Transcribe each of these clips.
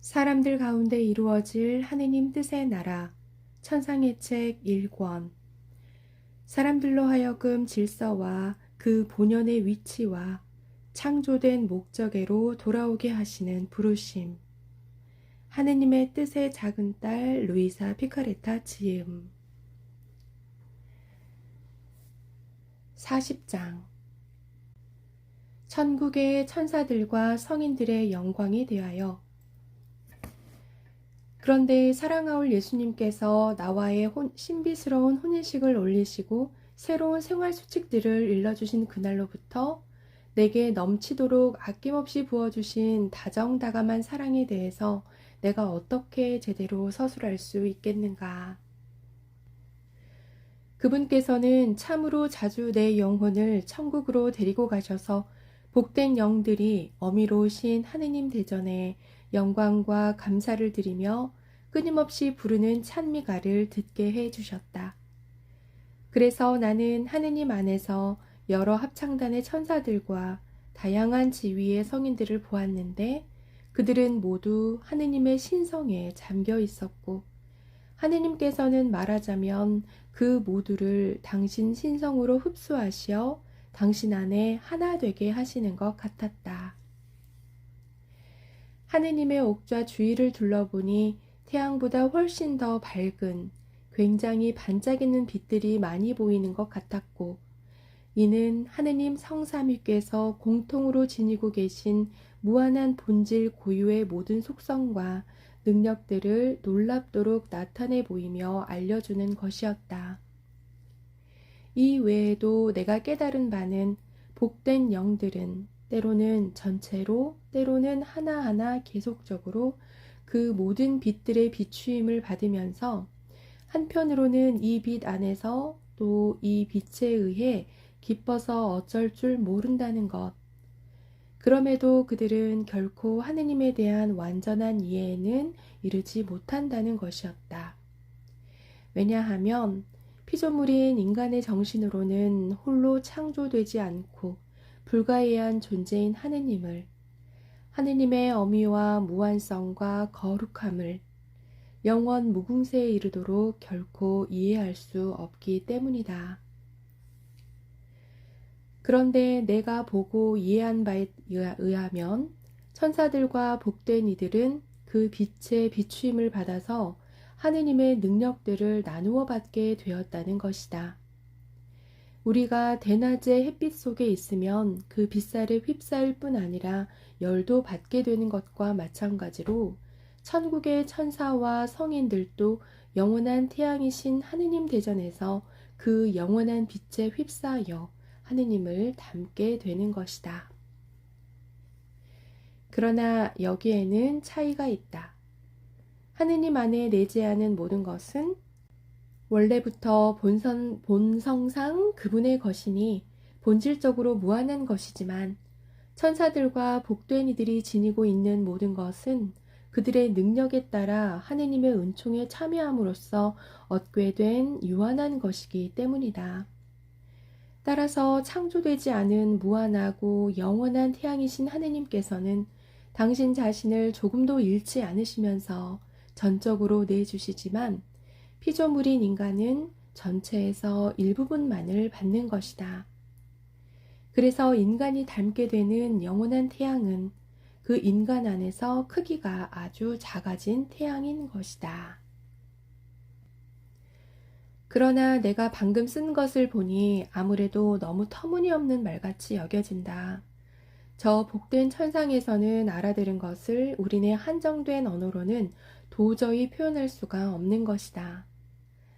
사람들 가운데 이루어질 하느님 뜻의 나라 천상의 책 1권. 사람들로 하여금 질서와 그 본연의 위치와 창조된 목적에로 돌아오게 하시는 부르심. 하느님의 뜻의 작은 딸 루이사 피카레타 지음. 40장. 천국의 천사들과 성인들의 영광이 되하여. 그런데 사랑하올 예수님께서 나와의 신비스러운 혼인식을 올리시고 새로운 생활 수칙들을 일러주신 그날로부터 내게 넘치도록 아낌없이 부어주신 다정다감한 사랑에 대해서 내가 어떻게 제대로 서술할 수 있겠는가. 그분께서는 참으로 자주 내 영혼을 천국으로 데리고 가셔서 복된 영들이 어미로우신 하느님 대전에 영광과 감사를 드리며 끊임없이 부르는 찬미가를 듣게 해 주셨다. 그래서 나는 하느님 안에서 여러 합창단의 천사들과 다양한 지위의 성인들을 보았는데 그들은 모두 하느님의 신성에 잠겨 있었고 하느님께서는 말하자면 그 모두를 당신 신성으로 흡수하시어 당신 안에 하나 되게 하시는 것 같았다. 하느님의 옥좌 주위를 둘러보니 태양보다 훨씬 더 밝은 굉장히 반짝이는 빛들이 많이 보이는 것 같았고 이는 하느님 성삼위께서 공통으로 지니고 계신 무한한 본질 고유의 모든 속성과 능력들을 놀랍도록 나타내 보이며 알려주는 것이었다. 이 외에도 내가 깨달은 바는 복된 영들은 때로는 전체로 때로는 하나하나 계속적으로 그 모든 빛들의 비추임을 받으면서 한편으로는 이 빛 안에서 또 이 빛에 의해 기뻐서 어쩔 줄 모른다는 것. 그럼에도 그들은 결코 하느님에 대한 완전한 이해에는 이르지 못한다는 것이었다. 왜냐하면 피조물인 인간의 정신으로는 홀로 창조되지 않고 불가해한 존재인 하느님을, 하느님의 어미와 무한성과 거룩함을 영원 무궁세에 이르도록 결코 이해할 수 없기 때문이다. 그런데 내가 보고 이해한 바에 의하면 천사들과 복된 이들은 그 빛의 비추임을 받아서 하느님의 능력들을 나누어 받게 되었다는 것이다. 우리가 대낮의 햇빛 속에 있으면 그 빛살에 휩싸일 뿐 아니라 열도 받게 되는 것과 마찬가지로 천국의 천사와 성인들도 영원한 태양이신 하느님 대전에서 그 영원한 빛에 휩싸여 하느님을 닮게 되는 것이다. 그러나 여기에는 차이가 있다. 하느님 안에 내재하는 모든 것은 원래부터 본성상 그분의 것이니 본질적으로 무한한 것이지만 천사들과 복된 이들이 지니고 있는 모든 것은 그들의 능력에 따라 하느님의 은총에 참여함으로써 얻게 된 유한한 것이기 때문이다. 따라서 창조되지 않은 무한하고 영원한 태양이신 하느님께서는 당신 자신을 조금도 잃지 않으시면서 전적으로 내주시지만 피조물인 인간은 전체에서 일부분만을 받는 것이다. 그래서 인간이 닮게 되는 영원한 태양은 그 인간 안에서 크기가 아주 작아진 태양인 것이다. 그러나 내가 방금 쓴 것을 보니 아무래도 너무 터무니없는 말같이 여겨진다. 저 복된 천상에서는 알아들은 것을 우리네 한정된 언어로는 도저히 표현할 수가 없는 것이다.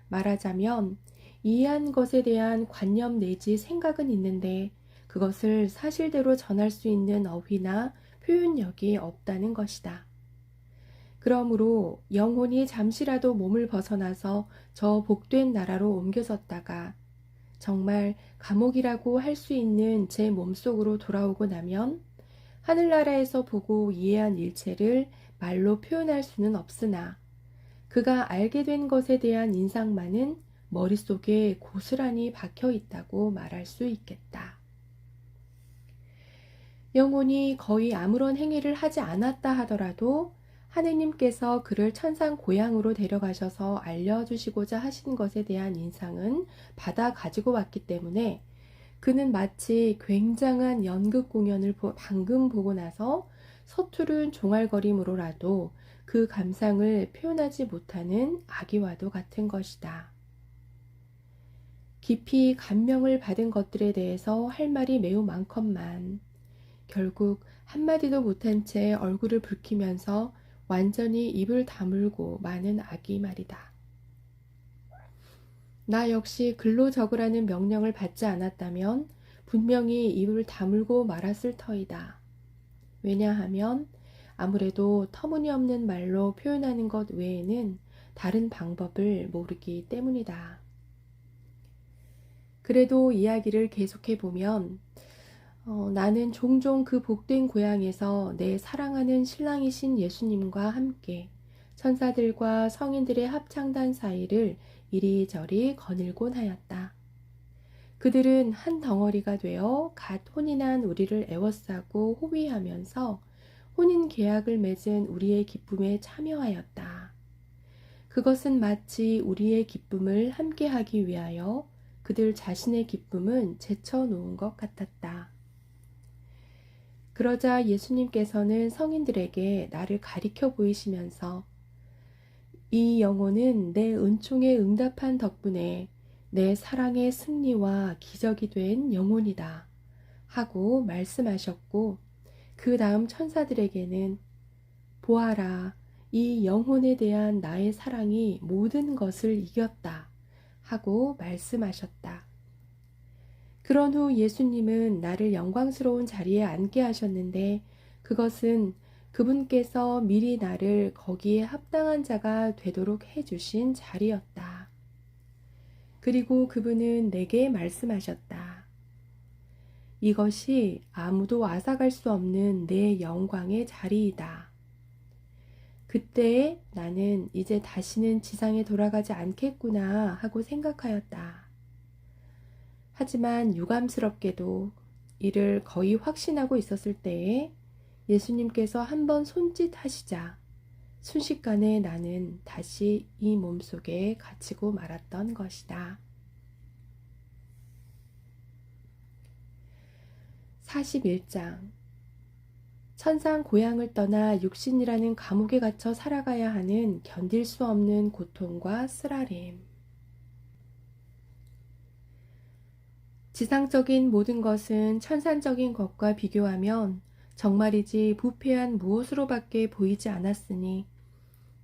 말하자면 이해한 것에 대한 관념 내지 생각은 있는데 그것을 사실대로 전할 수 있는 어휘나 표현력이 없다는 것이다. 그러므로 영혼이 잠시라도 몸을 벗어나서 저 복된 나라로 옮겨졌다가 정말 감옥이라고 할 수 있는 제 몸속으로 돌아오고 나면 하늘나라에서 보고 이해한 일체를 말로 표현할 수는 없으나 그가 알게 된 것에 대한 인상만은 머릿속에 고스란히 박혀 있다고 말할 수 있겠다. 영혼이 거의 아무런 행위를 하지 않았다 하더라도 하느님께서 그를 천상 고향으로 데려가셔서 알려주시고자 하신 것에 대한 인상은 받아 가지고 왔기 때문에 그는 마치 굉장한 연극 공연을 방금 보고 나서 서투른 종알거림으로라도 그 감상을 표현하지 못하는 아기와도 같은 것이다. 깊이 감명을 받은 것들에 대해서 할 말이 매우 많건만 결국 한마디도 못한 채 얼굴을 붉히면서 완전히 입을 다물고 마는 아기 말이다. 나 역시 글로 적으라는 명령을 받지 않았다면 분명히 입을 다물고 말았을 터이다. 왜냐하면 아무래도 터무니없는 말로 표현하는 것 외에는 다른 방법을 모르기 때문이다. 그래도 이야기를 계속해 보면 나는 종종 그 복된 고향에서 내 사랑하는 신랑이신 예수님과 함께 천사들과 성인들의 합창단 사이를 이리저리 거닐곤 하였다. 그들은 한 덩어리가 되어 갓 혼인한 우리를 애워싸고 호위하면서 혼인 계약을 맺은 우리의 기쁨에 참여하였다. 그것은 마치 우리의 기쁨을 함께하기 위하여 그들 자신의 기쁨은 제쳐놓은 것 같았다. 그러자 예수님께서는 성인들에게 나를 가리켜 보이시면서 이 영혼은 내 은총에 응답한 덕분에 내 사랑의 승리와 기적이 된 영혼이다 하고 말씀하셨고, 그 다음 천사들에게는 보아라, 이 영혼에 대한 나의 사랑이 모든 것을 이겼다 하고 말씀하셨다. 그런 후 예수님은 나를 영광스러운 자리에 앉게 하셨는데 그것은 그분께서 미리 나를 거기에 합당한 자가 되도록 해주신 자리였다. 그리고 그분은 내게 말씀하셨다. 이것이 아무도 앗아갈 수 없는 내 영광의 자리이다. 그때 나는 이제 다시는 지상에 돌아가지 않겠구나 하고 생각하였다. 하지만 유감스럽게도 이를 거의 확신하고 있었을 때에 예수님께서 한번 손짓하시자 순식간에 나는 다시 이 몸속에 갇히고 말았던 것이다. 41장 천상 고향을 떠나 육신이라는 감옥에 갇혀 살아가야 하는 견딜 수 없는 고통과 쓰라림. 지상적인 모든 것은 천상적인 것과 비교하면 정말이지 부패한 무엇으로밖에 보이지 않았으니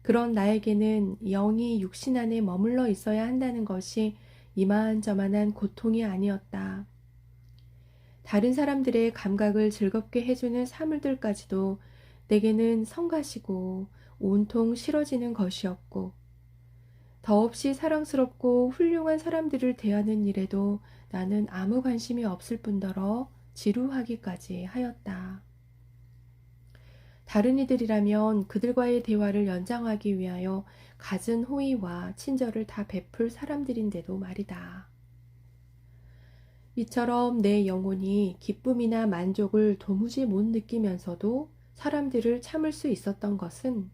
그런 나에게는 영이 육신 안에 머물러 있어야 한다는 것이 이만저만한 고통이 아니었다. 다른 사람들의 감각을 즐겁게 해주는 사물들까지도 내게는 성가시고 온통 싫어지는 것이었고, 더없이 사랑스럽고 훌륭한 사람들을 대하는 일에도 나는 아무 관심이 없을 뿐더러 지루하기까지 하였다. 다른 이들이라면 그들과의 대화를 연장하기 위하여 갖은 호의와 친절을 다 베풀 사람들인데도 말이다. 이처럼 내 영혼이 기쁨이나 만족을 도무지 못 느끼면서도 사람들을 참을 수 있었던 것은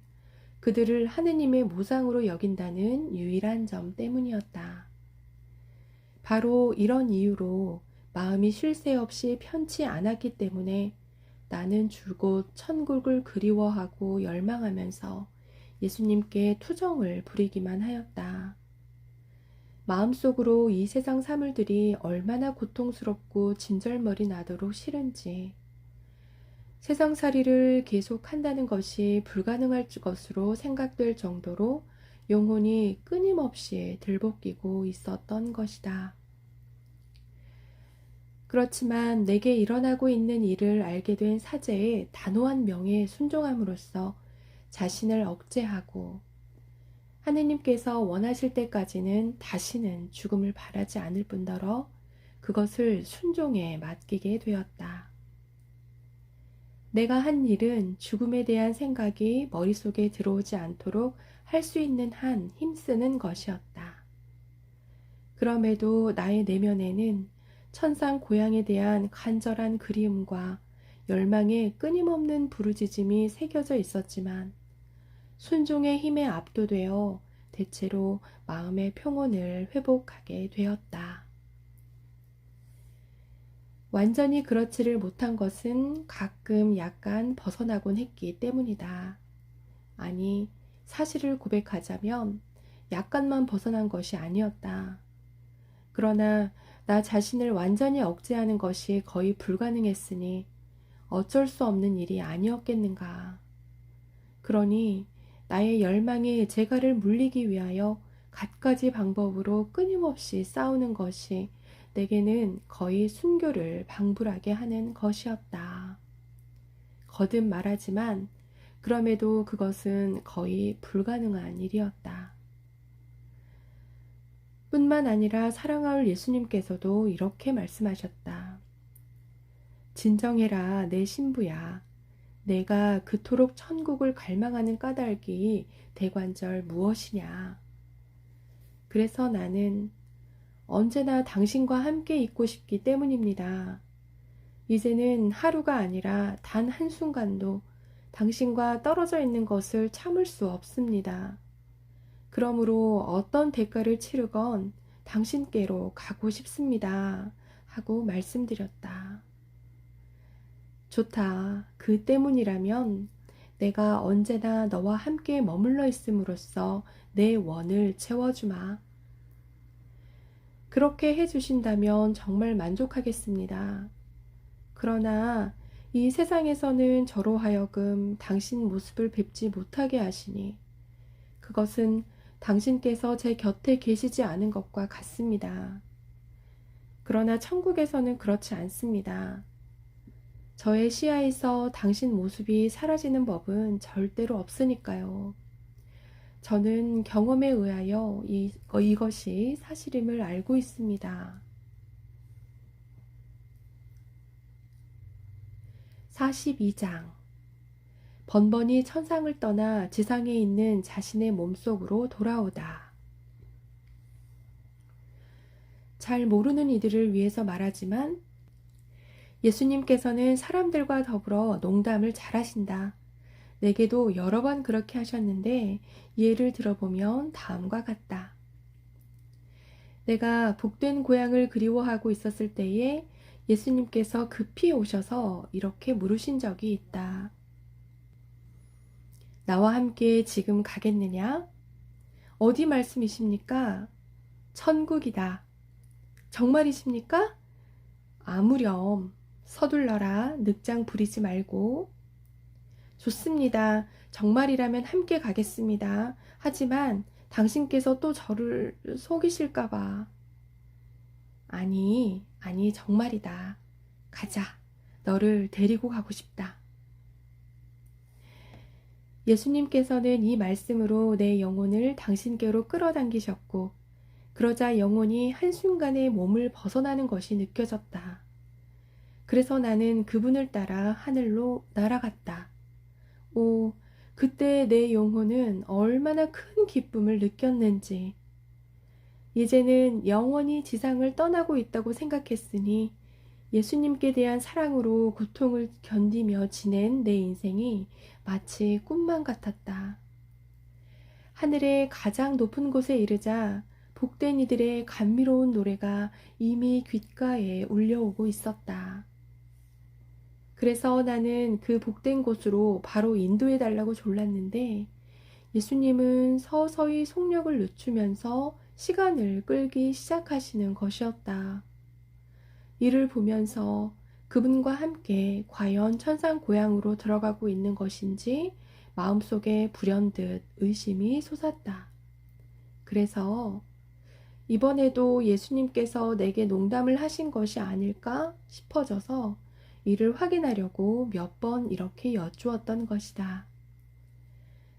그들을 하느님의 모상으로 여긴다는 유일한 점 때문이었다. 바로 이런 이유로 마음이 쉴 새 없이 편치 않았기 때문에 나는 줄곧 천국을 그리워하고 열망하면서 예수님께 투정을 부리기만 하였다. 마음속으로 이 세상 사물들이 얼마나 고통스럽고 진절머리 나도록 싫은지, 세상살이를 계속한다는 것이 불가능할 것으로 생각될 정도로 영혼이 끊임없이 들볶이고 있었던 것이다. 그렇지만 내게 일어나고 있는 일을 알게 된 사제의 단호한 명에 순종함으로써 자신을 억제하고 하느님께서 원하실 때까지는 다시는 죽음을 바라지 않을 뿐더러 그것을 순종에 맡기게 되었다. 내가 한 일은 죽음에 대한 생각이 머릿속에 들어오지 않도록 할 수 있는 한 힘쓰는 것이었다. 그럼에도 나의 내면에는 천상 고향에 대한 간절한 그리움과 열망의 끊임없는 부르짖음이 새겨져 있었지만 순종의 힘에 압도되어 대체로 마음의 평온을 회복하게 되었다. 완전히 그렇지를 못한 것은 가끔 약간 벗어나곤 했기 때문이다. 아니, 사실을 고백하자면 약간만 벗어난 것이 아니었다. 그러나 나 자신을 완전히 억제하는 것이 거의 불가능했으니 어쩔 수 없는 일이 아니었겠는가. 그러니 나의 열망의 재갈을 물리기 위하여 갖가지 방법으로 끊임없이 싸우는 것이 내게는 거의 순교를 방불하게 하는 것이었다. 거듭 말하지만 그럼에도 그것은 거의 불가능한 일이었다. 뿐만 아니라 사랑하올 예수님께서도 이렇게 말씀하셨다. 진정해라 내 신부야. 내가 그토록 천국을 갈망하는 까닭이 대관절 무엇이냐. 그래서 나는 언제나 당신과 함께 있고 싶기 때문입니다. 이제는 하루가 아니라 단 한순간도 당신과 떨어져 있는 것을 참을 수 없습니다. 그러므로 어떤 대가를 치르건 당신께로 가고 싶습니다. 하고 말씀드렸다. 좋다. 그 때문이라면 내가 언제나 너와 함께 머물러 있음으로써 내 원을 채워주마. 그렇게 해주신다면 정말 만족하겠습니다. 그러나 이 세상에서는 저로 하여금 당신 모습을 뵙지 못하게 하시니 그것은 당신께서 제 곁에 계시지 않은 것과 같습니다. 그러나 천국에서는 그렇지 않습니다. 저의 시야에서 당신 모습이 사라지는 법은 절대로 없으니까요. 저는 경험에 의하여 이것이 사실임을 알고 있습니다. 42장 번번이 천상을 떠나 지상에 있는 자신의 몸속으로 돌아오다. 잘 모르는 이들을 위해서 말하지만 예수님께서는 사람들과 더불어 농담을 잘하신다. 내게도 여러 번 그렇게 하셨는데 예를 들어보면 다음과 같다. 내가 복된 고향을 그리워하고 있었을 때에 예수님께서 급히 오셔서 이렇게 물으신 적이 있다. 나와 함께 지금 가겠느냐? 어디 말씀이십니까? 천국이다. 정말이십니까? 아무렴. 서둘러라. 늑장 부리지 말고. 좋습니다. 정말이라면 함께 가겠습니다. 하지만 당신께서 또 저를 속이실까봐. 아니, 정말이다. 가자. 너를 데리고 가고 싶다. 예수님께서는 이 말씀으로 내 영혼을 당신께로 끌어당기셨고, 그러자 영혼이 한순간에 몸을 벗어나는 것이 느껴졌다. 그래서 나는 그분을 따라 하늘로 날아갔다. 오, 그때 내 영혼은 얼마나 큰 기쁨을 느꼈는지. 이제는 영원히 지상을 떠나고 있다고 생각했으니 예수님께 대한 사랑으로 고통을 견디며 지낸 내 인생이 마치 꿈만 같았다. 하늘의 가장 높은 곳에 이르자 복된 이들의 감미로운 노래가 이미 귓가에 울려오고 있었다. 그래서 나는 그 복된 곳으로 바로 인도해 달라고 졸랐는데 예수님은 서서히 속력을 늦추면서 시간을 끌기 시작하시는 것이었다. 이를 보면서 그분과 함께 과연 천상 고향으로 들어가고 있는 것인지 마음속에 불현듯 의심이 솟았다. 그래서 이번에도 예수님께서 내게 농담을 하신 것이 아닐까 싶어져서 이를 확인하려고 몇 번 이렇게 여쭈었던 것이다.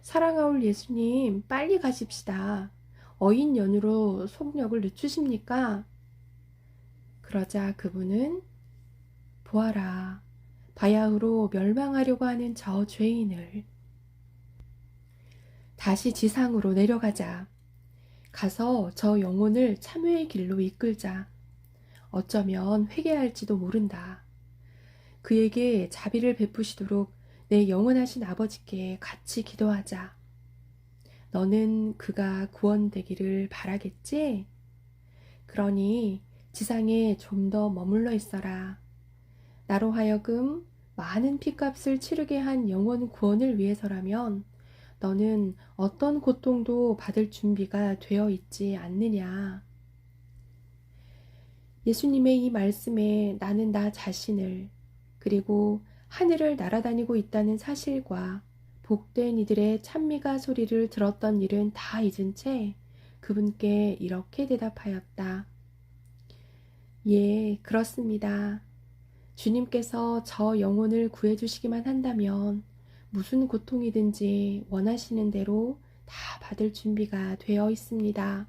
사랑하올 예수님, 빨리 가십시다. 어인 연유로 속력을 늦추십니까? 그러자 그분은 보아라, 바야흐로 멸망하려고 하는 저 죄인을. 다시 지상으로 내려가자. 가서 저 영혼을 참회의 길로 이끌자. 어쩌면 회개할지도 모른다. 그에게 자비를 베푸시도록 내 영원하신 아버지께 같이 기도하자. 너는 그가 구원되기를 바라겠지? 그러니 지상에 좀 더 머물러 있어라. 나로 하여금 많은 핏값을 치르게 한 영혼 구원을 위해서라면 너는 어떤 고통도 받을 준비가 되어 있지 않느냐. 예수님의 이 말씀에 나는 나 자신을 그리고 하늘을 날아다니고 있다는 사실과 복된 이들의 찬미가 소리를 들었던 일은 다 잊은 채 그분께 이렇게 대답하였다. 예, 그렇습니다. 주님께서 저 영혼을 구해주시기만 한다면 무슨 고통이든지 원하시는 대로 다 받을 준비가 되어 있습니다.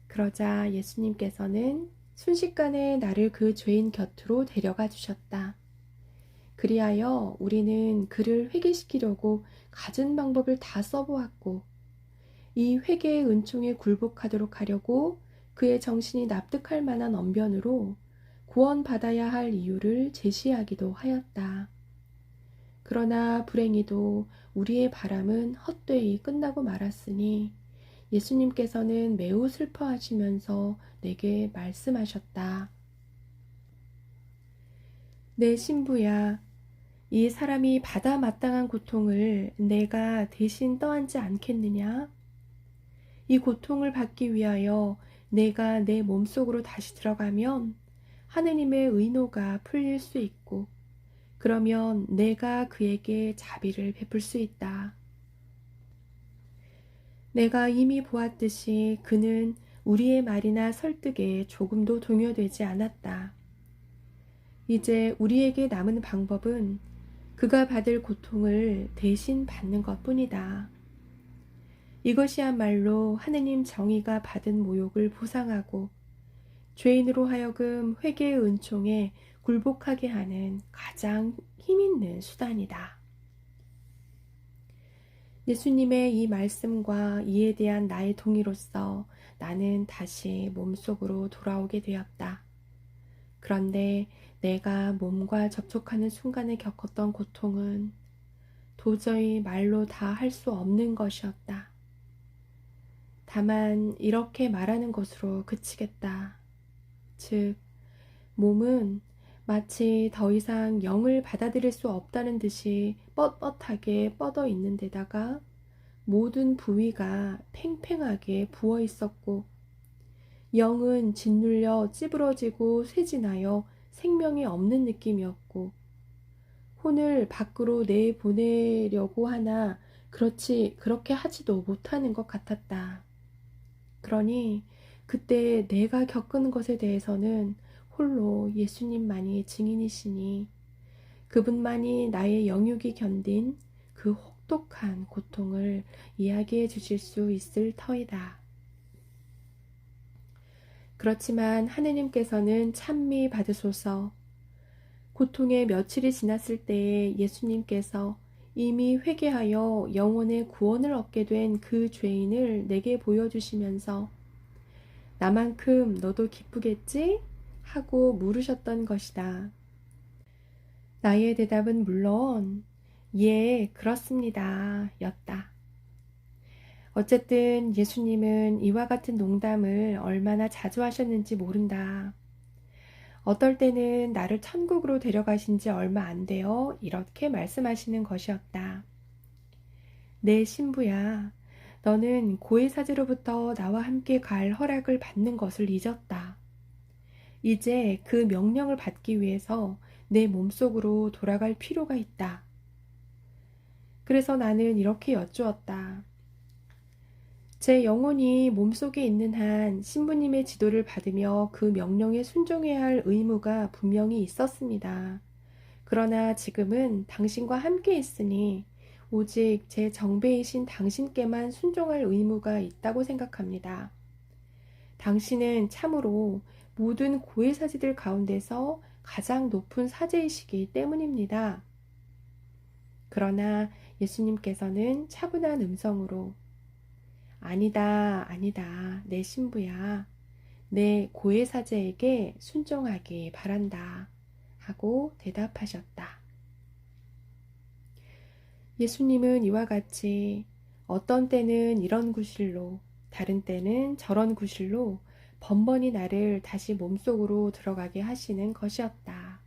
그러자 예수님께서는 순식간에 나를 그 죄인 곁으로 데려가 주셨다. 그리하여 우리는 그를 회개시키려고 갖은 방법을 다 써보았고 이 회개의 은총에 굴복하도록 하려고 그의 정신이 납득할 만한 언변으로 구원받아야 할 이유를 제시하기도 하였다. 그러나 불행히도 우리의 바람은 헛되이 끝나고 말았으니 예수님께서는 매우 슬퍼하시면서 내게 말씀하셨다. 내 신부야, 이 사람이 받아 마땅한 고통을 내가 대신 떠안지 않겠느냐? 이 고통을 받기 위하여 내가 내 몸속으로 다시 들어가면 하느님의 의노가 풀릴 수 있고 그러면 내가 그에게 자비를 베풀 수 있다. 내가 이미 보았듯이 그는 우리의 말이나 설득에 조금도 동요되지 않았다. 이제 우리에게 남은 방법은 그가 받을 고통을 대신 받는 것뿐이다. 이것이야말로 하느님 정의가 받은 모욕을 보상하고 죄인으로 하여금 회개의 은총에 굴복하게 하는 가장 힘있는 수단이다. 예수님의 이 말씀과 이에 대한 나의 동의로서 나는 다시 몸속으로 돌아오게 되었다. 그런데 내가 몸과 접촉하는 순간에 겪었던 고통은 도저히 말로 다 할 수 없는 것이었다. 다만 이렇게 말하는 것으로 그치겠다. 즉, 몸은 마치 더 이상 영을 받아들일 수 없다는 듯이 뻣뻣하게 뻗어 있는 데다가 모든 부위가 팽팽하게 부어 있었고 영은 짓눌려 찌부러지고 쇠진하여 생명이 없는 느낌이었고 혼을 밖으로 내보내려고 하나 그렇게 하지도 못하는 것 같았다. 그러니 그때 내가 겪은 것에 대해서는 홀로 예수님만이 증인이시니 그분만이 나의 영육이 견딘 그 혹독한 고통을 이야기해 주실 수 있을 터이다. 그렇지만 하느님께서는 찬미 받으소서. 고통의 며칠이 지났을 때에 예수님께서 이미 회개하여 영혼의 구원을 얻게 된 그 죄인을 내게 보여주시면서 나만큼 너도 기쁘겠지? 하고 물으셨던 것이다. 나의 대답은 물론 예, 그렇습니다. 였다. 어쨌든 예수님은 이와 같은 농담을 얼마나 자주 하셨는지 모른다. 어떨 때는 나를 천국으로 데려가신 지 얼마 안 되어 이렇게 말씀하시는 것이었다. 내 신부야, 너는 고해사제로부터 나와 함께 갈 허락을 받는 것을 잊었다. 이제 그 명령을 받기 위해서 내 몸속으로 돌아갈 필요가 있다. 그래서 나는 이렇게 여쭈었다. 제 영혼이 몸속에 있는 한 신부님의 지도를 받으며 그 명령에 순종해야 할 의무가 분명히 있었습니다. 그러나 지금은 당신과 함께 있으니 오직 제 정배이신 당신께만 순종할 의무가 있다고 생각합니다. 당신은 참으로 모든 고해사제들 가운데서 가장 높은 사제이시기 때문입니다. 그러나 예수님께서는 차분한 음성으로 아니다, 아니다, 내 신부야. 내 고해사제에게 순종하기 바란다. 하고 대답하셨다. 예수님은 이와 같이 어떤 때는 이런 구실로, 다른 때는 저런 구실로 번번이 나를 다시 몸속으로 들어가게 하시는 것이었다.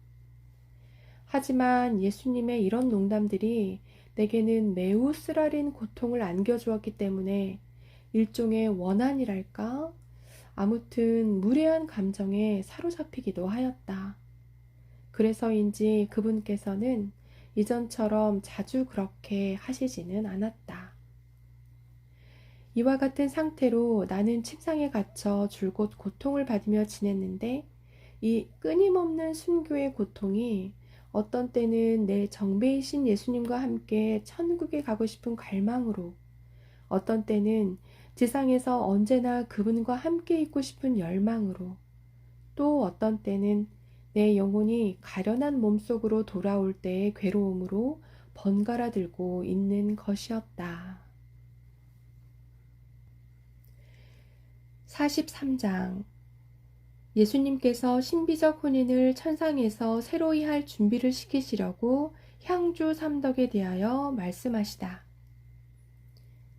하지만 예수님의 이런 농담들이 내게는 매우 쓰라린 고통을 안겨주었기 때문에 일종의 원한이랄까? 아무튼 무례한 감정에 사로잡히기도 하였다. 그래서인지 그분께서는 이전처럼 자주 그렇게 하시지는 않았다. 이와 같은 상태로 나는 침상에 갇혀 줄곧 고통을 받으며 지냈는데 이 끊임없는 순교의 고통이 어떤 때는 내 정배이신 예수님과 함께 천국에 가고 싶은 갈망으로, 어떤 때는 지상에서 언제나 그분과 함께 있고 싶은 열망으로, 또 어떤 때는 내 영혼이 가련한 몸속으로 돌아올 때의 괴로움으로 번갈아 들고 있는 것이었다. 43장. 예수님께서 신비적 혼인을 천상에서 새로이 할 준비를 시키시려고 향주 삼덕에 대하여 말씀하시다.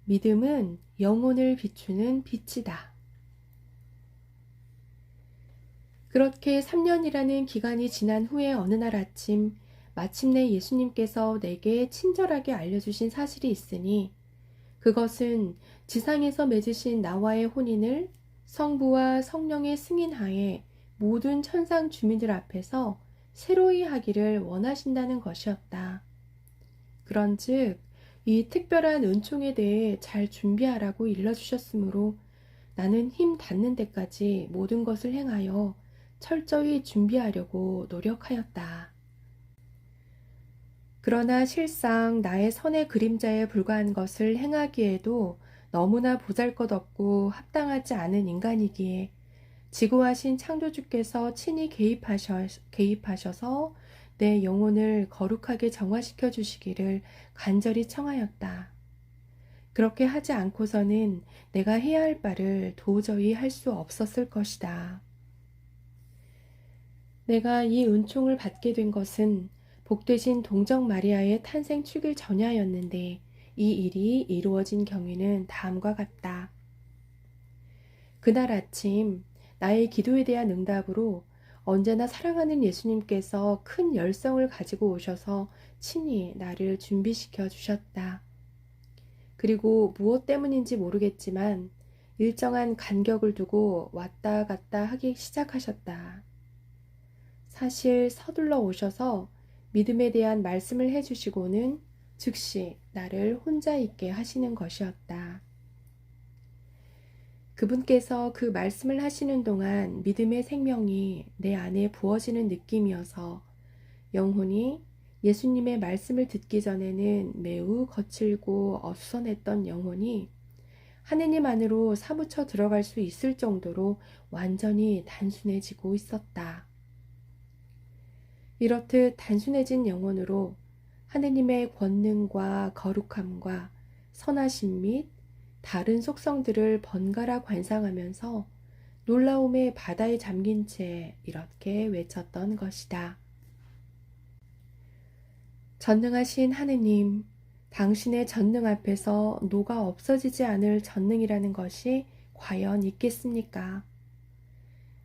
믿음은 영혼을 비추는 빛이다. 그렇게 3년이라는 기간이 지난 후에 어느 날 아침, 마침내 예수님께서 내게 친절하게 알려주신 사실이 있으니 그것은 지상에서 맺으신 나와의 혼인을 성부와 성령의 승인하에 모든 천상 주민들 앞에서 새로이 하기를 원하신다는 것이었다. 그런즉 이 특별한 은총에 대해 잘 준비하라고 일러주셨으므로 나는 힘 닿는 데까지 모든 것을 행하여 철저히 준비하려고 노력하였다. 그러나 실상 나의 선의 그림자에 불과한 것을 행하기에도 너무나 보잘것없고 합당하지 않은 인간이기에 지고하신 창조주께서 친히 개입하셔서 내 영혼을 거룩하게 정화시켜 주시기를 간절히 청하였다. 그렇게 하지 않고서는 내가 해야 할 바를 도저히 할 수 없었을 것이다. 내가 이 은총을 받게 된 것은 복되신 동정 마리아의 탄생 축일 전야였는데 이 일이 이루어진 경위는 다음과 같다. 그날 아침 나의 기도에 대한 응답으로 언제나 사랑하는 예수님께서 큰 열성을 가지고 오셔서 친히 나를 준비시켜 주셨다. 그리고 무엇 때문인지 모르겠지만 일정한 간격을 두고 왔다 갔다 하기 시작하셨다. 사실 서둘러 오셔서 믿음에 대한 말씀을 해주시고는 즉시 나를 혼자 있게 하시는 것이었다. 그분께서 그 말씀을 하시는 동안 믿음의 생명이 내 안에 부어지는 느낌이어서 영혼이 예수님의 말씀을 듣기 전에는 매우 거칠고 어수선했던 영혼이 하느님 안으로 사무쳐 들어갈 수 있을 정도로 완전히 단순해지고 있었다. 이렇듯 단순해진 영혼으로 하느님의 권능과 거룩함과 선하심 및 다른 속성들을 번갈아 관상하면서 놀라움의 바다에 잠긴 채 이렇게 외쳤던 것이다. 전능하신 하느님, 당신의 전능 앞에서 녹아 없어지지 않을 전능이라는 것이 과연 있겠습니까?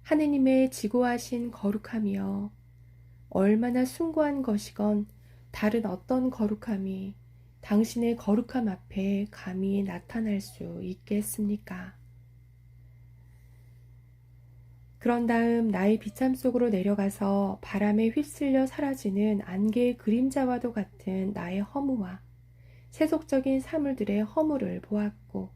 하느님의 지고하신 거룩함이여, 얼마나 숭고한 것이건 다른 어떤 거룩함이 당신의 거룩함 앞에 감히 나타날 수 있겠습니까? 그런 다음 나의 비참 속으로 내려가서 바람에 휩쓸려 사라지는 안개의 그림자와도 같은 나의 허무와 세속적인 사물들의 허물을 보았고,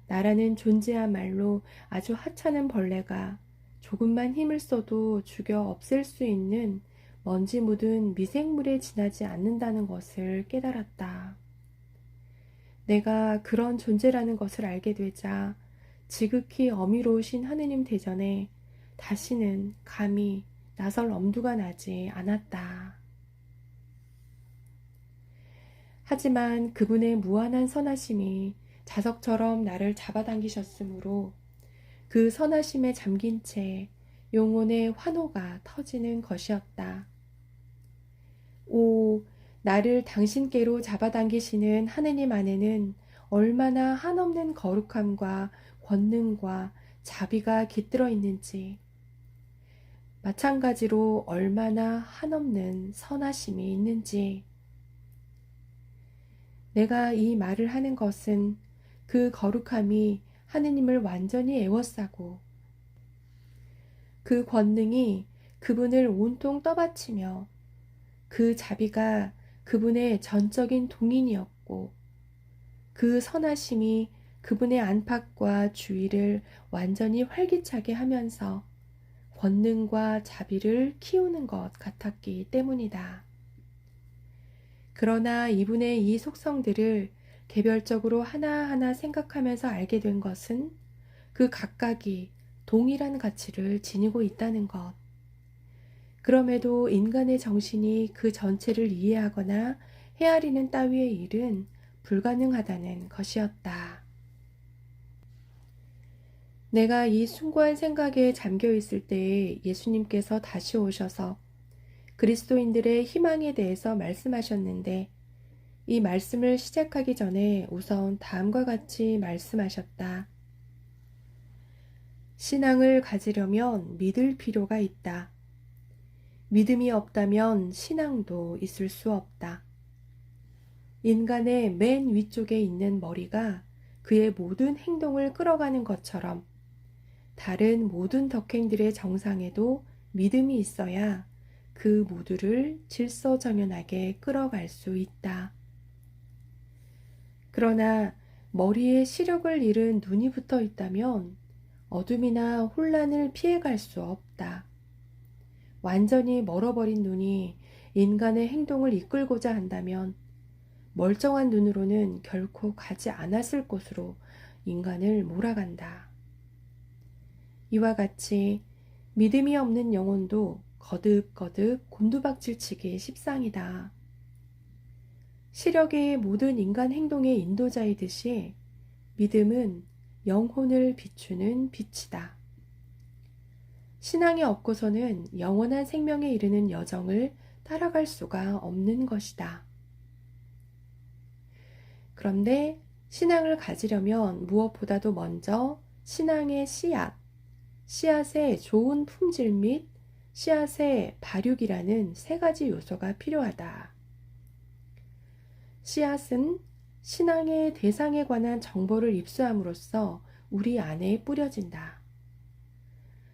나라는 존재야말로 아주 하찮은 벌레가 조금만 힘을 써도 죽여 없앨 수 있는 먼지 묻은 미생물에 지나지 않는다는 것을 깨달았다. 내가 그런 존재라는 것을 알게 되자 지극히 어미로우신 하느님 대전에 다시는 감히 나설 엄두가 나지 않았다. 하지만 그분의 무한한 선하심이 자석처럼 나를 잡아당기셨으므로 그 선하심에 잠긴 채 영혼의 환호가 터지는 것이었다. 오, 나를 당신께로 잡아당기시는 하느님 안에는 얼마나 한없는 거룩함과 권능과 자비가 깃들어 있는지, 마찬가지로 얼마나 한없는 선하심이 있는지, 내가 이 말을 하는 것은 그 거룩함이 하느님을 완전히 애워싸고 그 권능이 그분을 온통 떠받치며 그 자비가 그분의 전적인 동인이었고 그 선하심이 그분의 안팎과 주위를 완전히 활기차게 하면서 권능과 자비를 키우는 것 같았기 때문이다. 그러나 이분의 이 속성들을 개별적으로 하나하나 생각하면서 알게 된 것은 그 각각이 동일한 가치를 지니고 있다는 것. 그럼에도 인간의 정신이 그 전체를 이해하거나 헤아리는 따위의 일은 불가능하다는 것이었다. 내가 이 숭고한 생각에 잠겨 있을 때에 예수님께서 다시 오셔서 그리스도인들의 희망에 대해서 말씀하셨는데 이 말씀을 시작하기 전에 우선 다음과 같이 말씀하셨다. 신앙을 가지려면 믿을 필요가 있다. 믿음이 없다면 신앙도 있을 수 없다. 인간의 맨 위쪽에 있는 머리가 그의 모든 행동을 끌어가는 것처럼 다른 모든 덕행들의 정상에도 믿음이 있어야 그 모두를 질서정연하게 끌어갈 수 있다. 그러나 머리에 시력을 잃은 눈이 붙어 있다면 어둠이나 혼란을 피해갈 수 없다. 완전히 멀어버린 눈이 인간의 행동을 이끌고자 한다면 멀쩡한 눈으로는 결코 가지 않았을 곳으로 인간을 몰아간다. 이와 같이 믿음이 없는 영혼도 거듭거듭 곤두박질치기 십상이다. 시력이 모든 인간 행동의 인도자이듯이 믿음은 영혼을 비추는 빛이다. 신앙이 없고서는 영원한 생명에 이르는 여정을 따라갈 수가 없는 것이다. 그런데 신앙을 가지려면 무엇보다도 먼저 신앙의 씨앗의 좋은 품질 및 씨앗의 발육이라는 세 가지 요소가 필요하다. 씨앗은 신앙의 대상에 관한 정보를 입수함으로써 우리 안에 뿌려진다.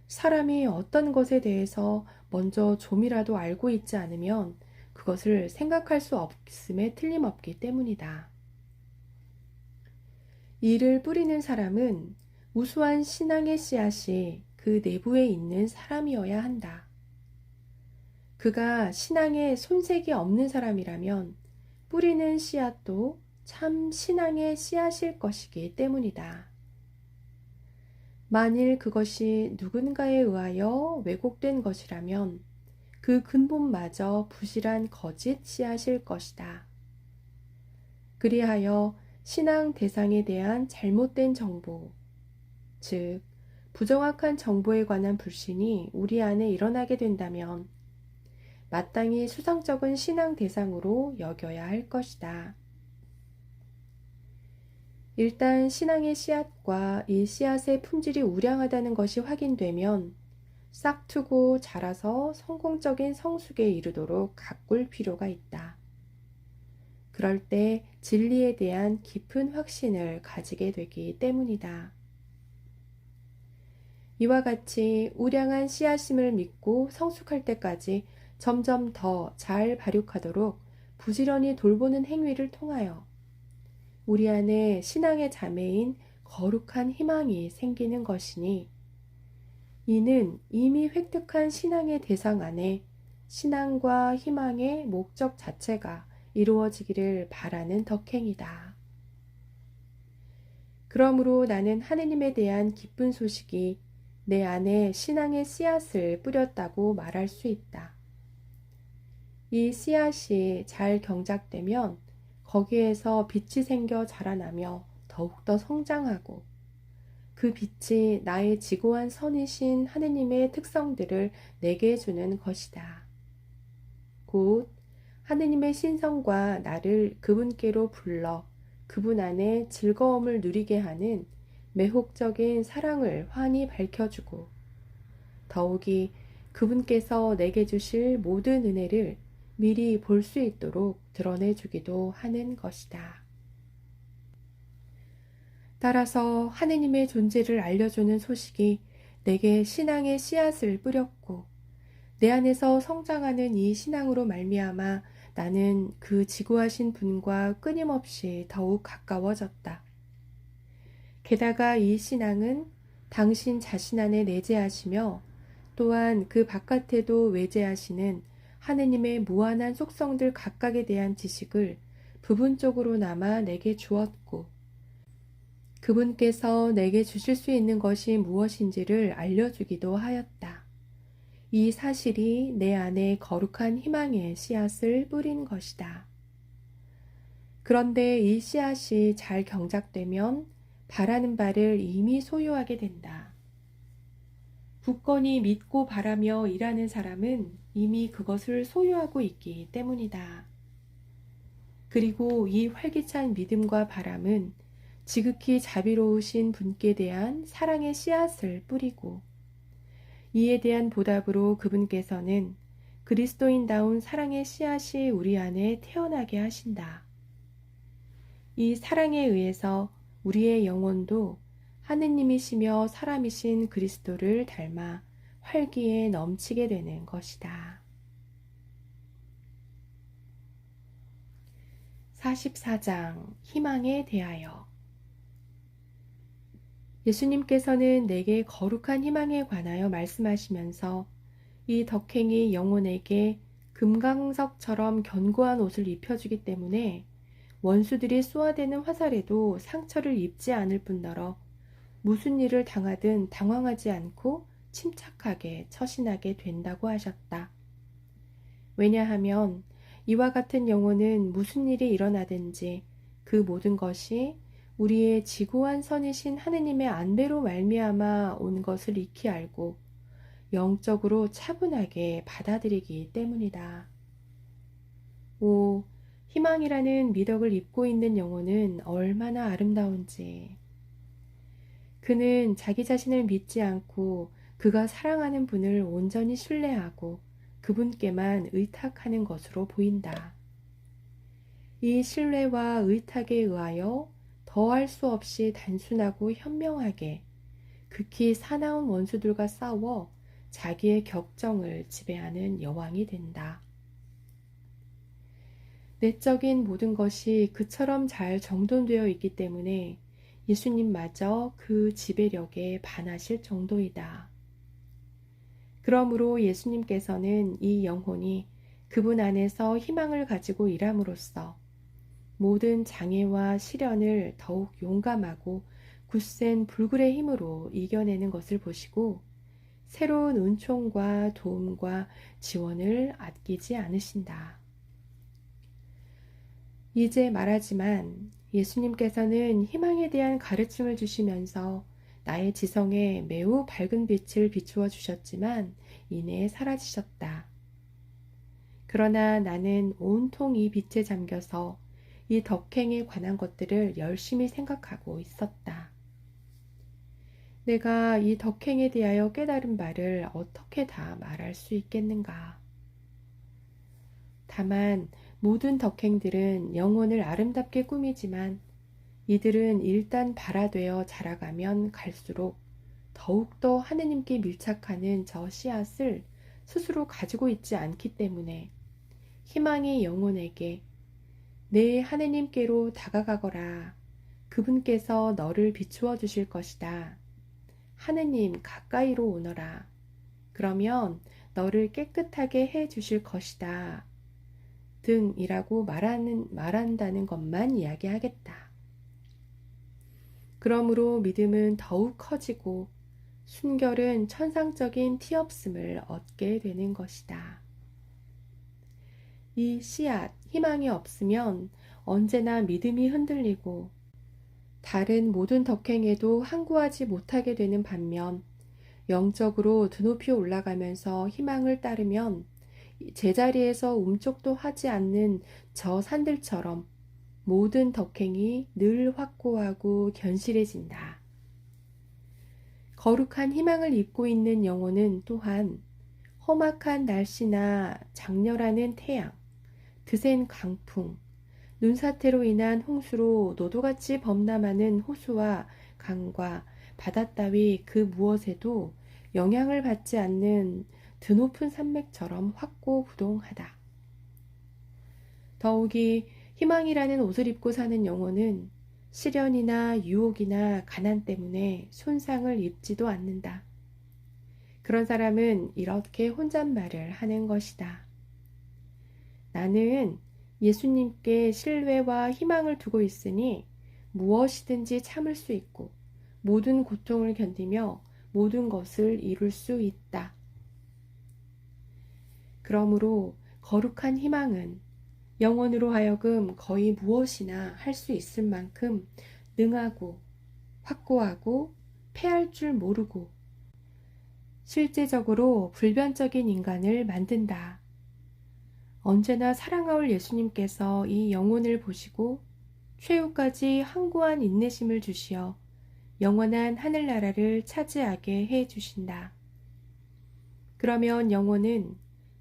사람이 어떤 것에 대해서 먼저 좀이라도 알고 있지 않으면 그것을 생각할 수 없음에 틀림없기 때문이다. 이를 뿌리는 사람은 우수한 신앙의 씨앗이 그 내부에 있는 사람이어야 한다. 그가 신앙에 손색이 없는 사람이라면 뿌리는 씨앗도 참 신앙의 씨앗일 것이기 때문이다. 만일 그것이 누군가에 의하여 왜곡된 것이라면 그 근본마저 부실한 거짓 씨앗일 것이다. 그리하여 신앙 대상에 대한 잘못된 정보, 즉 부정확한 정보에 관한 불신이 우리 안에 일어나게 된다면 마땅히 수상쩍은 신앙 대상으로 여겨야 할 것이다. 일단 신앙의 씨앗과 이 씨앗의 품질이 우량하다는 것이 확인되면 싹트고 자라서 성공적인 성숙에 이르도록 가꿀 필요가 있다. 그럴 때 진리에 대한 깊은 확신을 가지게 되기 때문이다. 이와 같이 우량한 씨앗임을 믿고 성숙할 때까지 점점 더 잘 발육하도록 부지런히 돌보는 행위를 통하여 우리 안에 신앙의 자매인 거룩한 희망이 생기는 것이니 이는 이미 획득한 신앙의 대상 안에 신앙과 희망의 목적 자체가 이루어지기를 바라는 덕행이다. 그러므로 나는 하느님에 대한 기쁜 소식이 내 안에 신앙의 씨앗을 뿌렸다고 말할 수 있다. 이 씨앗이 잘 경작되면 거기에서 빛이 생겨 자라나며 더욱더 성장하고 그 빛이 나의 지고한 선이신 하느님의 특성들을 내게 주는 것이다. 곧 하느님의 신성과 나를 그분께로 불러 그분 안에 즐거움을 누리게 하는 매혹적인 사랑을 환히 밝혀주고 더욱이 그분께서 내게 주실 모든 은혜를 미리 볼 수 있도록 드러내주기도 하는 것이다. 따라서 하느님의 존재를 알려주는 소식이 내게 신앙의 씨앗을 뿌렸고 내 안에서 성장하는 이 신앙으로 말미암아 나는 그 지구하신 분과 끊임없이 더욱 가까워졌다. 게다가 이 신앙은 당신 자신 안에 내재하시며 또한 그 바깥에도 외재하시는 하느님의 무한한 속성들 각각에 대한 지식을 부분적으로나마 내게 주었고 그분께서 내게 주실 수 있는 것이 무엇인지를 알려주기도 하였다. 이 사실이 내 안에 거룩한 희망의 씨앗을 뿌린 것이다. 그런데 이 씨앗이 잘 경작되면 바라는 바를 이미 소유하게 된다. 굳건히 믿고 바라며 일하는 사람은 이미 그것을 소유하고 있기 때문이다. 그리고 이 활기찬 믿음과 바람은 지극히 자비로우신 분께 대한 사랑의 씨앗을 뿌리고 이에 대한 보답으로 그분께서는 그리스도인다운 사랑의 씨앗이 우리 안에 태어나게 하신다. 이 사랑에 의해서 우리의 영혼도 하느님이시며 사람이신 그리스도를 닮아 활기에 넘치게 되는 것이다. 44장 희망에 대하여 예수님께서는 내게 거룩한 희망에 관하여 말씀하시면서 이 덕행이 영혼에게 금강석처럼 견고한 옷을 입혀주기 때문에 원수들이 쏘아대는 화살에도 상처를 입지 않을 뿐더러 무슨 일을 당하든 당황하지 않고 침착하게 처신하게 된다고 하셨다. 왜냐하면 이와 같은 영혼은 무슨 일이 일어나든지 그 모든 것이 우리의 지고한 선이신 하느님의 안배로 말미암아 온 것을 익히 알고 영적으로 차분하게 받아들이기 때문이다. 오, 희망이라는 미덕을 입고 있는 영혼은 얼마나 아름다운지. 그는 자기 자신을 믿지 않고 그가 사랑하는 분을 온전히 신뢰하고 그분께만 의탁하는 것으로 보인다. 이 신뢰와 의탁에 의하여 더할 수 없이 단순하고 현명하게 극히 사나운 원수들과 싸워 자기의 격정을 지배하는 여왕이 된다. 내적인 모든 것이 그처럼 잘 정돈되어 있기 때문에 예수님마저 그 지배력에 반하실 정도이다. 그러므로 예수님께서는 이 영혼이 그분 안에서 희망을 가지고 일함으로써 모든 장애와 시련을 더욱 용감하고 굳센 불굴의 힘으로 이겨내는 것을 보시고 새로운 은총과 도움과 지원을 아끼지 않으신다. 이제 말하지만 예수님께서는 희망에 대한 가르침을 주시면서 나의 지성에 매우 밝은 빛을 비추어 주셨지만 이내에 사라지셨다. 그러나 나는 온통 이 빛에 잠겨서 이 덕행에 관한 것들을 열심히 생각하고 있었다. 내가 이 덕행에 대하여 깨달은 바를 어떻게 다 말할 수 있겠는가? 다만 모든 덕행들은 영혼을 아름답게 꾸미지만 이들은 일단 발화되어 자라가면 갈수록 더욱더 하느님께 밀착하는 저 씨앗을 스스로 가지고 있지 않기 때문에 희망의 영혼에게 내 하느님께로 다가가거라. 그분께서 너를 비추어 주실 것이다. 하느님 가까이로 오너라. 그러면 너를 깨끗하게 해 주실 것이다. 등이라고 말한다는 것만 이야기하겠다. 그러므로 믿음은 더욱 커지고 순결은 천상적인 티없음을 얻게 되는 것이다. 이 씨앗, 희망이 없으면 언제나 믿음이 흔들리고 다른 모든 덕행에도 항구하지 못하게 되는 반면 영적으로 드높이 올라가면서 희망을 따르면 제자리에서 움쪽도 하지 않는 저 산들처럼 모든 덕행이 늘 확고하고 견실해진다. 거룩한 희망을 입고 있는 영혼은 또한 험악한 날씨나 장렬하는 태양, 드센 강풍, 눈사태로 인한 홍수로 노도같이 범람하는 호수와 강과 바다 따위 그 무엇에도 영향을 받지 않는 드높은 산맥처럼 확고부동하다. 더욱이 희망이라는 옷을 입고 사는 영혼은 시련이나 유혹이나 가난 때문에 손상을 입지도 않는다. 그런 사람은 이렇게 혼잣말을 하는 것이다. 나는 예수님께 신뢰와 희망을 두고 있으니 무엇이든지 참을 수 있고 모든 고통을 견디며 모든 것을 이룰 수 있다. 그러므로 거룩한 희망은 영혼으로 하여금 거의 무엇이나 할 수 있을 만큼 능하고 확고하고 패할 줄 모르고 실제적으로 불변적인 인간을 만든다. 언제나 사랑하올 예수님께서 이 영혼을 보시고 최후까지 항구한 인내심을 주시어 영원한 하늘나라를 차지하게 해 주신다. 그러면 영혼은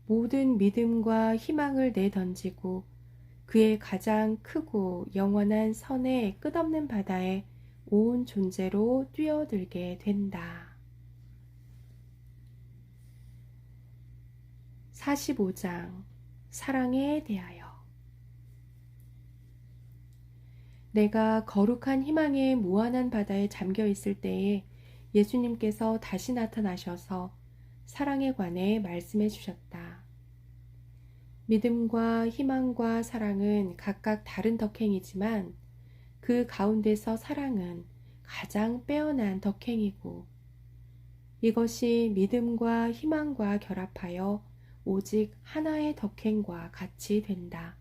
모든 믿음과 희망을 내던지고 그의 가장 크고 영원한 선의 끝없는 바다에 온 존재로 뛰어들게 된다. 45장 사랑에 대하여. 내가 거룩한 희망의 무한한 바다에 잠겨 있을 때에 예수님께서 다시 나타나셔서 사랑에 관해 말씀해 주셨다. 믿음과 희망과 사랑은 각각 다른 덕행이지만 그 가운데서 사랑은 가장 빼어난 덕행이고 이것이 믿음과 희망과 결합하여 오직 하나의 덕행과 같이 된다.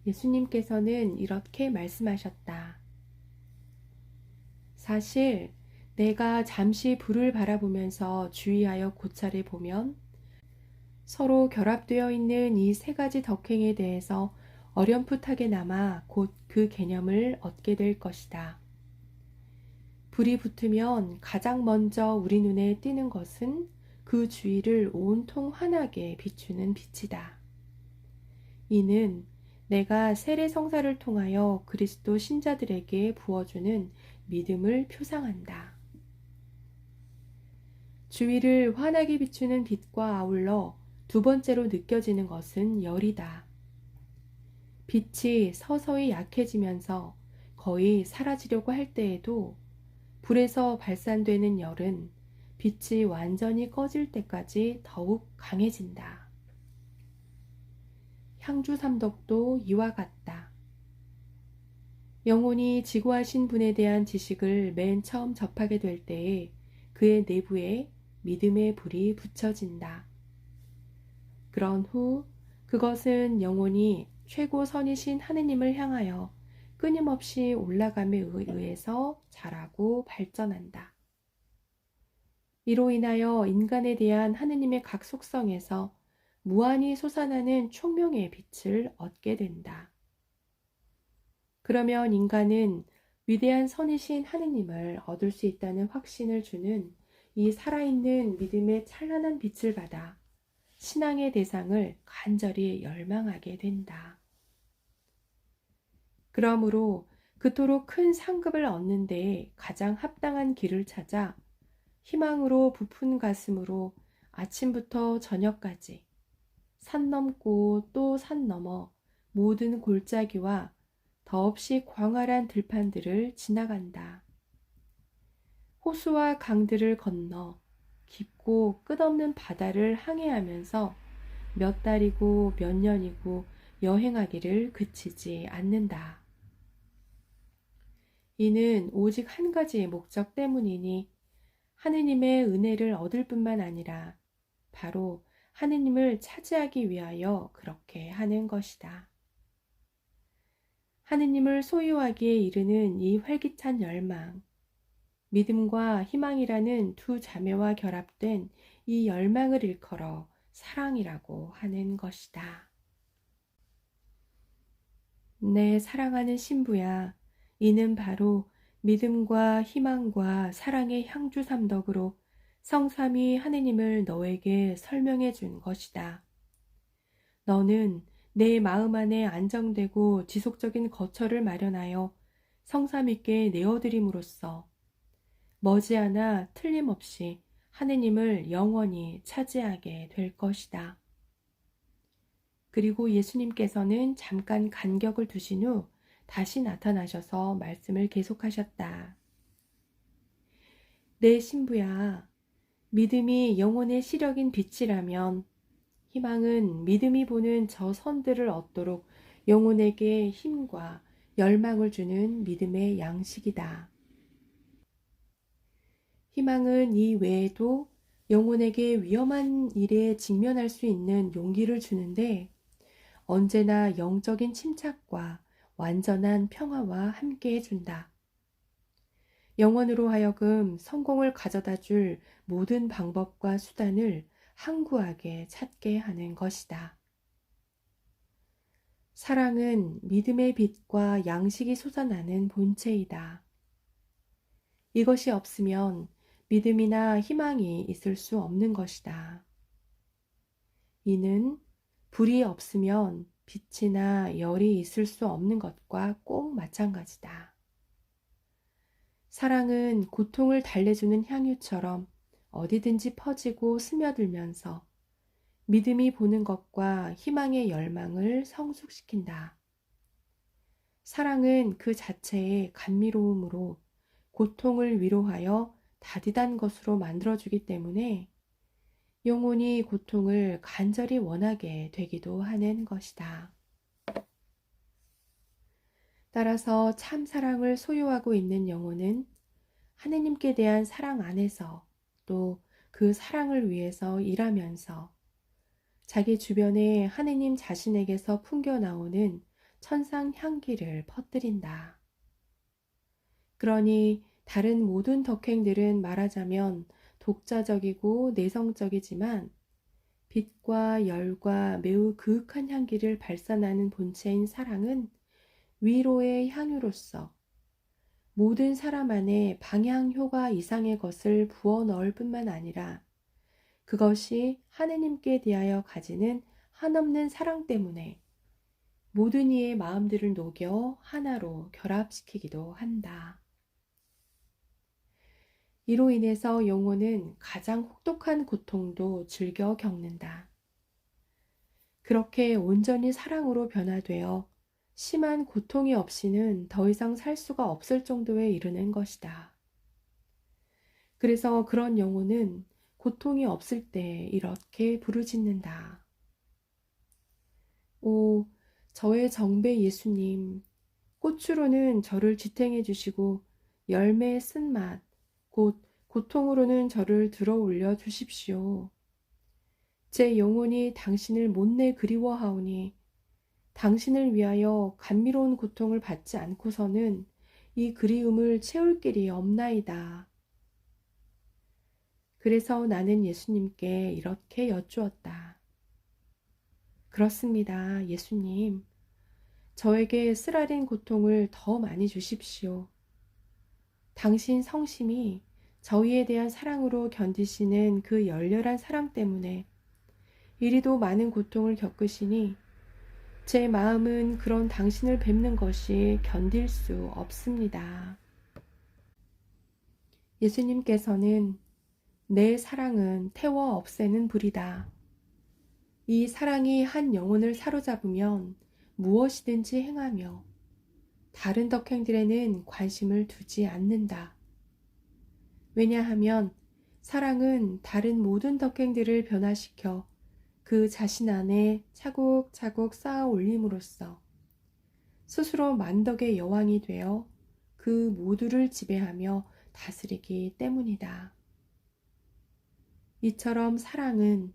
예수님께서는 이렇게 말씀하셨다. 사실 내가 잠시 불을 바라보면서 주의하여 고찰해 보면 서로 결합되어 있는 이 세 가지 덕행에 대해서 어렴풋하게나마 곧 그 개념을 얻게 될 것이다. 불이 붙으면 가장 먼저 우리 눈에 띄는 것은 그 주위를 온통 환하게 비추는 빛이다. 이는 내가 세례성사를 통하여 그리스도 신자들에게 부어주는 믿음을 표상한다. 주위를 환하게 비추는 빛과 아울러 두 번째로 느껴지는 것은 열이다. 빛이 서서히 약해지면서 거의 사라지려고 할 때에도 불에서 발산되는 열은 빛이 완전히 꺼질 때까지 더욱 강해진다. 향주삼덕도 이와 같다. 영혼이 지구하신 분에 대한 지식을 맨 처음 접하게 될 때에 그의 내부에 믿음의 불이 붙여진다. 그런 후 그것은 영혼이 최고 선이신 하느님을 향하여 끊임없이 올라감에 의해서 자라고 발전한다. 이로 인하여 인간에 대한 하느님의 각 속성에서 무한히 솟아나는 총명의 빛을 얻게 된다. 그러면 인간은 위대한 선이신 하느님을 얻을 수 있다는 확신을 주는 이 살아있는 믿음의 찬란한 빛을 받아 신앙의 대상을 간절히 열망하게 된다. 그러므로 그토록 큰 상급을 얻는 데에 가장 합당한 길을 찾아 희망으로 부푼 가슴으로 아침부터 저녁까지 산 넘고 또 산 넘어 모든 골짜기와 더없이 광활한 들판들을 지나간다. 호수와 강들을 건너 깊고 끝없는 바다를 항해하면서 몇 달이고 몇 년이고 여행하기를 그치지 않는다. 이는 오직 한 가지의 목적 때문이니 하느님의 은혜를 얻을 뿐만 아니라 바로 하느님을 차지하기 위하여 그렇게 하는 것이다. 하느님을 소유하기에 이르는 이 활기찬 열망, 믿음과 희망이라는 두 자매와 결합된 이 열망을 일컬어 사랑이라고 하는 것이다. 내 사랑하는 신부야, 이는 바로 믿음과 희망과 사랑의 향주 삼덕으로 성삼위 하느님을 너에게 설명해 준 것이다. 너는 내 마음 안에 안정되고 지속적인 거처를 마련하여 성삼위께 내어드림으로써 머지않아 틀림없이 하느님을 영원히 차지하게 될 것이다. 그리고 예수님께서는 잠깐 간격을 두신 후 다시 나타나셔서 말씀을 계속하셨다. 내 신부야, 믿음이 영혼의 시력인 빛이라면 희망은 믿음이 보는 저 선들을 얻도록 영혼에게 힘과 열망을 주는 믿음의 양식이다. 희망은 이 외에도 영혼에게 위험한 일에 직면할 수 있는 용기를 주는데 언제나 영적인 침착과 완전한 평화와 함께 해준다. 영혼으로 하여금 성공을 가져다 줄 모든 방법과 수단을 항구하게 찾게 하는 것이다. 사랑은 믿음의 빛과 양식이 솟아나는 본체이다. 이것이 없으면 믿음이나 희망이 있을 수 없는 것이다. 이는 불이 없으면 빛이나 열이 있을 수 없는 것과 꼭 마찬가지다. 사랑은 고통을 달래주는 향유처럼 어디든지 퍼지고 스며들면서 믿음이 보는 것과 희망의 열망을 성숙시킨다. 사랑은 그 자체의 감미로움으로 고통을 위로하여 다디단 것으로 만들어주기 때문에 영혼이 고통을 간절히 원하게 되기도 하는 것이다. 따라서 참 사랑을 소유하고 있는 영혼은 하느님께 대한 사랑 안에서 또 그 사랑을 위해서 일하면서 자기 주변에 하느님 자신에게서 풍겨나오는 천상 향기를 퍼뜨린다. 그러니 다른 모든 덕행들은 말하자면 독자적이고 내성적이지만 빛과 열과 매우 그윽한 향기를 발산하는 본체인 사랑은 위로의 향유로서 모든 사람 안에 방향 효과 이상의 것을 부어 넣을 뿐만 아니라 그것이 하느님께 대하여 가지는 한없는 사랑 때문에 모든 이의 마음들을 녹여 하나로 결합시키기도 한다. 이로 인해서 영혼은 가장 혹독한 고통도 즐겨 겪는다. 그렇게 온전히 사랑으로 변화되어 심한 고통이 없이는 더 이상 살 수가 없을 정도에 이르는 것이다. 그래서 그런 영혼은 고통이 없을 때 이렇게 부르짖는다. 오, 저의 정배 예수님, 꽃으로는 저를 지탱해 주시고 열매의 쓴맛, 곧 고통으로는 저를 들어 올려 주십시오. 제 영혼이 당신을 못내 그리워하오니 당신을 위하여 감미로운 고통을 받지 않고서는 이 그리움을 채울 길이 없나이다. 그래서 나는 예수님께 이렇게 여쭈었다. 그렇습니다, 예수님. 저에게 쓰라린 고통을 더 많이 주십시오. 당신 성심이 저희에 대한 사랑으로 견디시는 그 열렬한 사랑 때문에 이리도 많은 고통을 겪으시니 제 마음은 그런 당신을 뵙는 것이 견딜 수 없습니다. 예수님께서는 내 사랑은 태워 없애는 불이다. 이 사랑이 한 영혼을 사로잡으면 무엇이든지 행하며 다른 덕행들에는 관심을 두지 않는다. 왜냐하면 사랑은 다른 모든 덕행들을 변화시켜 그 자신 안에 차곡차곡 쌓아 올림으로써 스스로 만덕의 여왕이 되어 그 모두를 지배하며 다스리기 때문이다. 이처럼 사랑은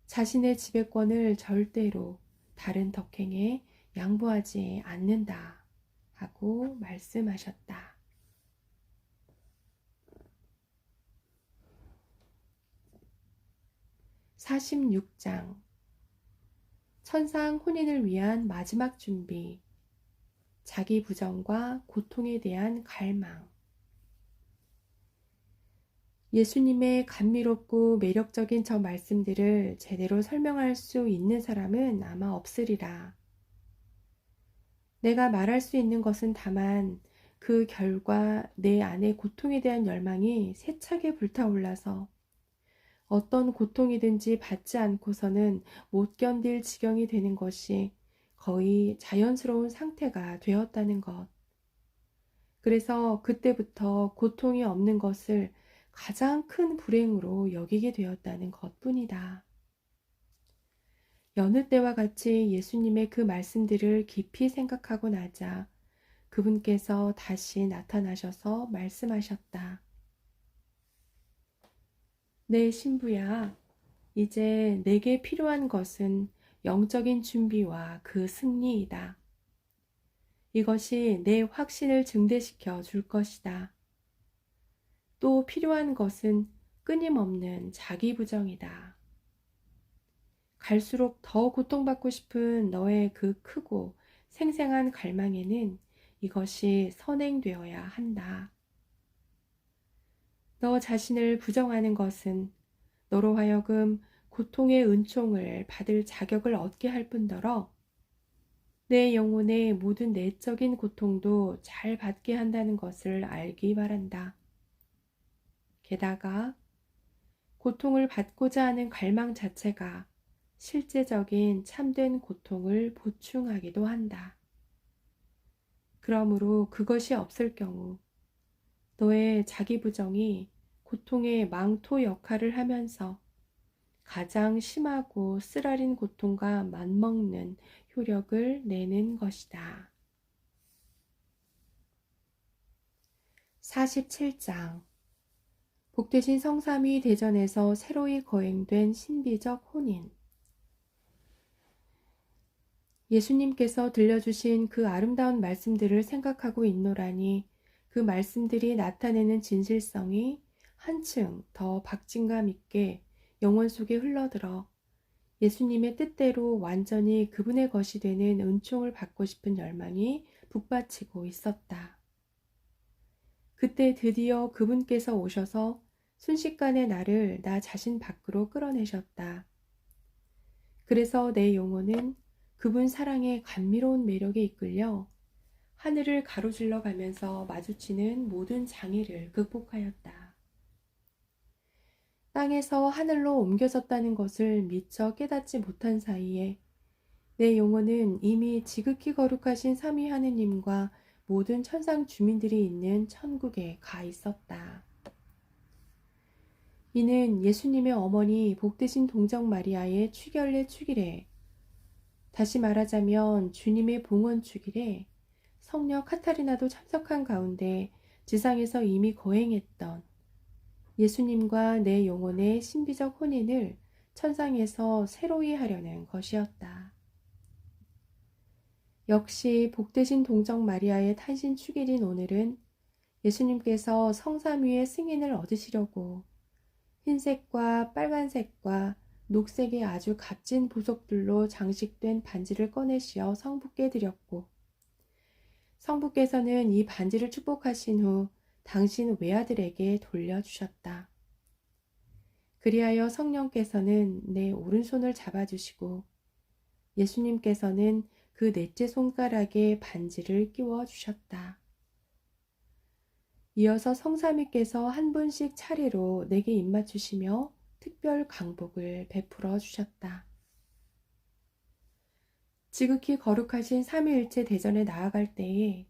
자신의 지배권을 절대로 다른 덕행에 양보하지 않는다 하고 말씀하셨다. 46장 천상 혼인을 위한 마지막 준비. 자기 부정과 고통에 대한 갈망. 예수님의 감미롭고 매력적인 저 말씀들을 제대로 설명할 수 있는 사람은 아마 없으리라. 내가 말할 수 있는 것은 다만 그 결과 내 안의 고통에 대한 열망이 세차게 불타올라서 어떤 고통이든지 받지 않고서는 못 견딜 지경이 되는 것이 거의 자연스러운 상태가 되었다는 것. 그래서 그때부터 고통이 없는 것을 가장 큰 불행으로 여기게 되었다는 것뿐이다. 여느 때와 같이 예수님의 그 말씀들을 깊이 생각하고 나자 그분께서 다시 나타나셔서 말씀하셨다. 내 신부야, 이제 내게 필요한 것은 영적인 준비와 그 승리이다. 이것이 내 확신을 증대시켜 줄 것이다. 또 필요한 것은 끊임없는 자기 부정이다. 갈수록 더 고통받고 싶은 너의 그 크고 생생한 갈망에는 이것이 선행되어야 한다. 너 자신을 부정하는 것은 너로 하여금 고통의 은총을 받을 자격을 얻게 할 뿐더러 내 영혼의 모든 내적인 고통도 잘 받게 한다는 것을 알기 바란다. 게다가 고통을 받고자 하는 갈망 자체가 실제적인 참된 고통을 보충하기도 한다. 그러므로 그것이 없을 경우 너의 자기 부정이 고통의 망토 역할을 하면서 가장 심하고 쓰라린 고통과 맞먹는 효력을 내는 것이다. 47장 복되신 성삼위 대전에서 새로이 거행된 신비적 혼인. 예수님께서 들려주신 그 아름다운 말씀들을 생각하고 있노라니 그 말씀들이 나타내는 진실성이 한층 더 박진감 있게 영혼 속에 흘러들어 예수님의 뜻대로 완전히 그분의 것이 되는 은총을 받고 싶은 열망이 북받치고 있었다. 그때 드디어 그분께서 오셔서 순식간에 나를 나 자신 밖으로 끌어내셨다. 그래서 내 영혼은 그분 사랑의 감미로운 매력에 이끌려 하늘을 가로질러 가면서 마주치는 모든 장애를 극복하였다. 땅에서 하늘로 옮겨졌다는 것을 미처 깨닫지 못한 사이에 내 영혼은 이미 지극히 거룩하신 삼위 하느님과 모든 천상 주민들이 있는 천국에 가 있었다. 이는 예수님의 어머니 복되신 동정 마리아의 축열의 축일에, 다시 말하자면 주님의 봉헌 축일에 성녀 카타리나도 참석한 가운데 지상에서 이미 거행했던 예수님과 내 영혼의 신비적 혼인을 천상에서 새로이 하려는 것이었다. 역시 복되신 동정 마리아의 탄신 축일인 오늘은 예수님께서 성삼위의 승인을 얻으시려고 흰색과 빨간색과 녹색의 아주 값진 보석들로 장식된 반지를 꺼내시어 성부께 드렸고, 성부께서는 이 반지를 축복하신 후 당신 외아들에게 돌려주셨다. 그리하여 성령께서는 내 오른손을 잡아주시고 예수님께서는 그 넷째 손가락에 반지를 끼워 주셨다. 이어서 성삼위께서 한 분씩 차례로 내게 입맞추시며 특별 강복을 베풀어 주셨다. 지극히 거룩하신 삼위일체 대전에 나아갈 때에,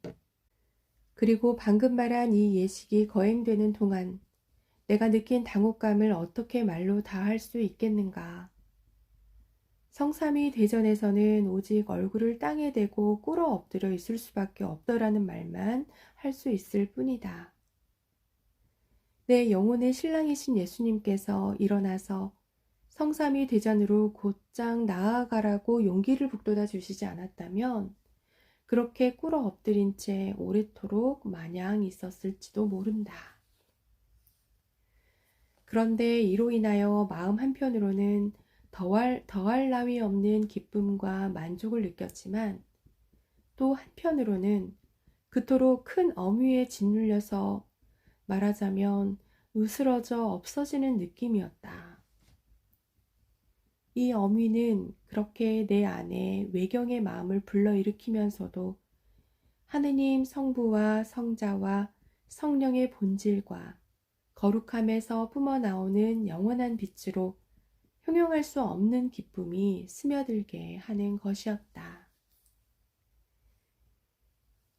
그리고 방금 말한 이 예식이 거행되는 동안 내가 느낀 당혹감을 어떻게 말로 다할 수 있겠는가. 성삼위 대전에서는 오직 얼굴을 땅에 대고 꿇어 엎드려 있을 수밖에 없더라는 말만 할 수 있을 뿐이다. 내 영혼의 신랑이신 예수님께서 일어나서 성삼위 대전으로 곧장 나아가라고 용기를 북돋아 주시지 않았다면 그렇게 꿇어 엎드린 채 오래도록 마냥 있었을지도 모른다. 그런데 이로 인하여 마음 한편으로는 더할 나위 없는 기쁨과 만족을 느꼈지만 또 한편으로는 그토록 큰 어미에 짓눌려서 말하자면 으스러져 없어지는 느낌이었다. 이 어미는 그렇게 내 안에 외경의 마음을 불러일으키면서도 하느님 성부와 성자와 성령의 본질과 거룩함에서 뿜어나오는 영원한 빛으로 형용할 수 없는 기쁨이 스며들게 하는 것이었다.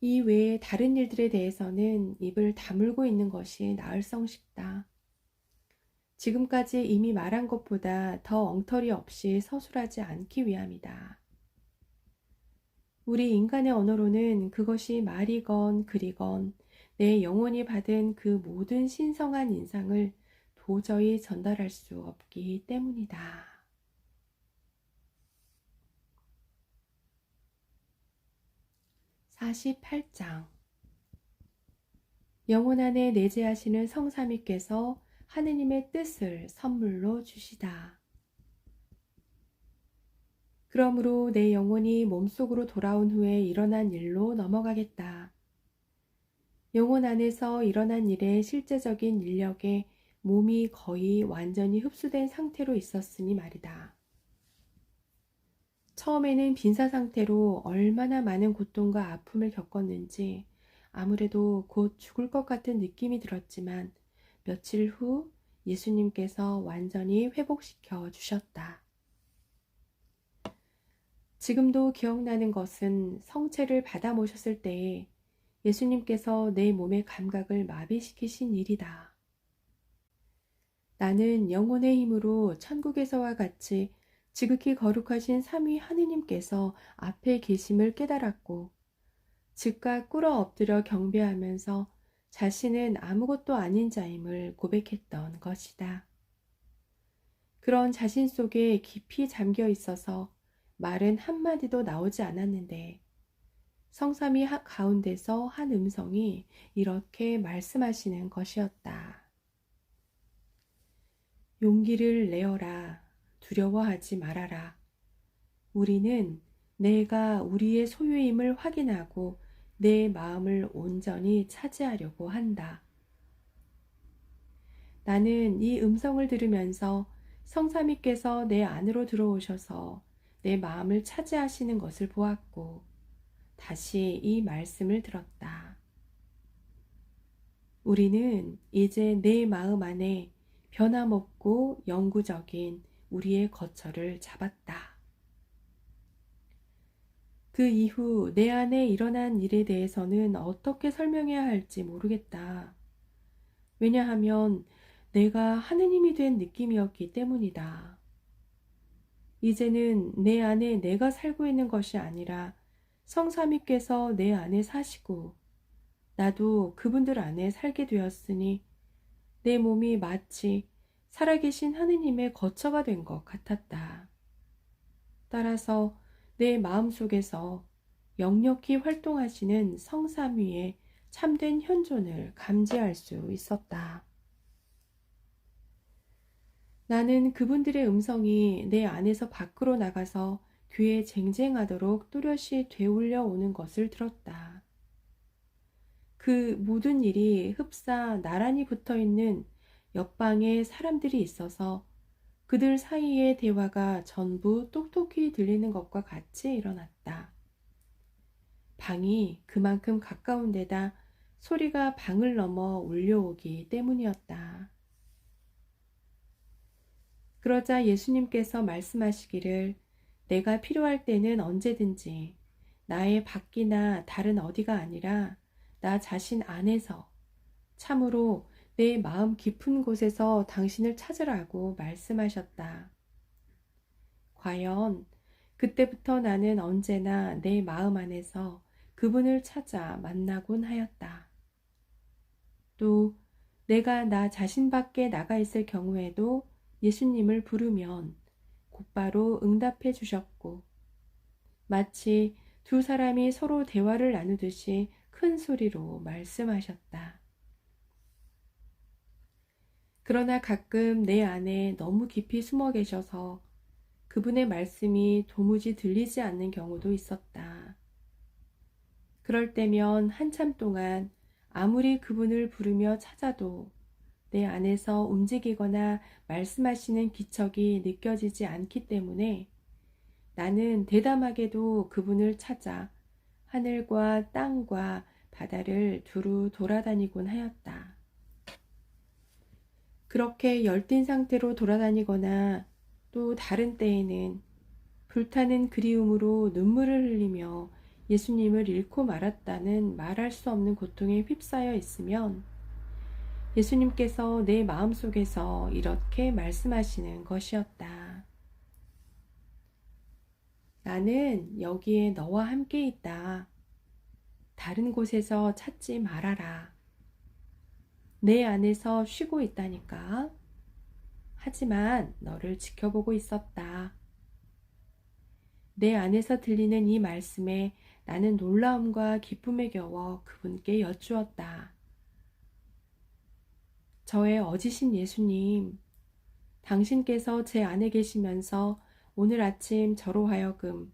이 외에 다른 일들에 대해서는 입을 다물고 있는 것이 나을성 싶다. 지금까지 이미 말한 것보다 더 엉터리 없이 서술하지 않기 위함이다. 우리 인간의 언어로는 그것이 말이건 글이건 내 영혼이 받은 그 모든 신성한 인상을 도저히 전달할 수 없기 때문이다. 48장 영혼 안에 내재하시는 성삼위께서 하느님의 뜻을 선물로 주시다. 그러므로 내 영혼이 몸속으로 돌아온 후에 일어난 일로 넘어가겠다. 영혼 안에서 일어난 일의 실제적인 인력에 몸이 거의 완전히 흡수된 상태로 있었으니 말이다. 처음에는 빈사 상태로 얼마나 많은 고통과 아픔을 겪었는지 아무래도 곧 죽을 것 같은 느낌이 들었지만 며칠 후 예수님께서 완전히 회복시켜 주셨다. 지금도 기억나는 것은 성체를 받아 모셨을 때에 예수님께서 내 몸의 감각을 마비시키신 일이다. 나는 영혼의 힘으로 천국에서와 같이 지극히 거룩하신 삼위 하느님께서 앞에 계심을 깨달았고 즉각 꿇어 엎드려 경배하면서 자신은 아무것도 아닌 자임을 고백했던 것이다. 그런 자신 속에 깊이 잠겨 있어서 말은 한마디도 나오지 않았는데 성삼위 가운데서 한 음성이 이렇게 말씀하시는 것이었다. 용기를 내어라. 두려워하지 말아라. 우리는 내가 우리의 소유임을 확인하고 내 마음을 온전히 차지하려고 한다. 나는 이 음성을 들으면서 성삼위께서 내 안으로 들어오셔서 내 마음을 차지하시는 것을 보았고 다시 이 말씀을 들었다. 우리는 이제 내 마음 안에 변함없고 영구적인 우리의 거처를 잡았다. 그 이후 내 안에 일어난 일에 대해서는 어떻게 설명해야 할지 모르겠다. 왜냐하면 내가 하느님이 된 느낌이었기 때문이다. 이제는 내 안에 내가 살고 있는 것이 아니라 성삼위께서 내 안에 사시고 나도 그분들 안에 살게 되었으니 내 몸이 마치 살아계신 하느님의 거처가 된 것 같았다. 따라서 내 마음속에서 역력히 활동하시는 성삼위의 참된 현존을 감지할 수 있었다. 나는 그분들의 음성이 내 안에서 밖으로 나가서 귀에 쟁쟁하도록 뚜렷이 되울려 오는 것을 들었다. 그 모든 일이 흡사 나란히 붙어있는 옆방에 사람들이 있어서 그들 사이의 대화가 전부 똑똑히 들리는 것과 같이 일어났다. 방이 그만큼 가까운 데다 소리가 방을 넘어 울려오기 때문이었다. 그러자 예수님께서 말씀하시기를 내가 필요할 때는 언제든지 나의 밖이나 다른 어디가 아니라 나 자신 안에서 참으로 내 마음 깊은 곳에서 당신을 찾으라고 말씀하셨다. 과연 그때부터 나는 언제나 내 마음 안에서 그분을 찾아 만나곤 하였다. 또 내가 나 자신 밖에 나가 있을 경우에도 예수님을 부르면 곧바로 응답해 주셨고 마치 두 사람이 서로 대화를 나누듯이 큰 소리로 말씀하셨다. 그러나 가끔 내 안에 너무 깊이 숨어 계셔서 그분의 말씀이 도무지 들리지 않는 경우도 있었다. 그럴 때면 한참 동안 아무리 그분을 부르며 찾아도 내 안에서 움직이거나 말씀하시는 기척이 느껴지지 않기 때문에 나는 대담하게도 그분을 찾아 하늘과 땅과 바다를 두루 돌아다니곤 하였다. 그렇게 열띤 상태로 돌아다니거나 또 다른 때에는 불타는 그리움으로 눈물을 흘리며 예수님을 잃고 말았다는 말할 수 없는 고통에 휩싸여 있으면 예수님께서 내 마음속에서 이렇게 말씀하시는 것이었다. 나는 여기에 너와 함께 있다. 다른 곳에서 찾지 말아라. 내 안에서 쉬고 있다니까. 하지만 너를 지켜보고 있었다. 내 안에서 들리는 이 말씀에 나는 놀라움과 기쁨에 겨워 그분께 여쭈었다. 저의 어지신 예수님, 당신께서 제 안에 계시면서 오늘 아침 저로 하여금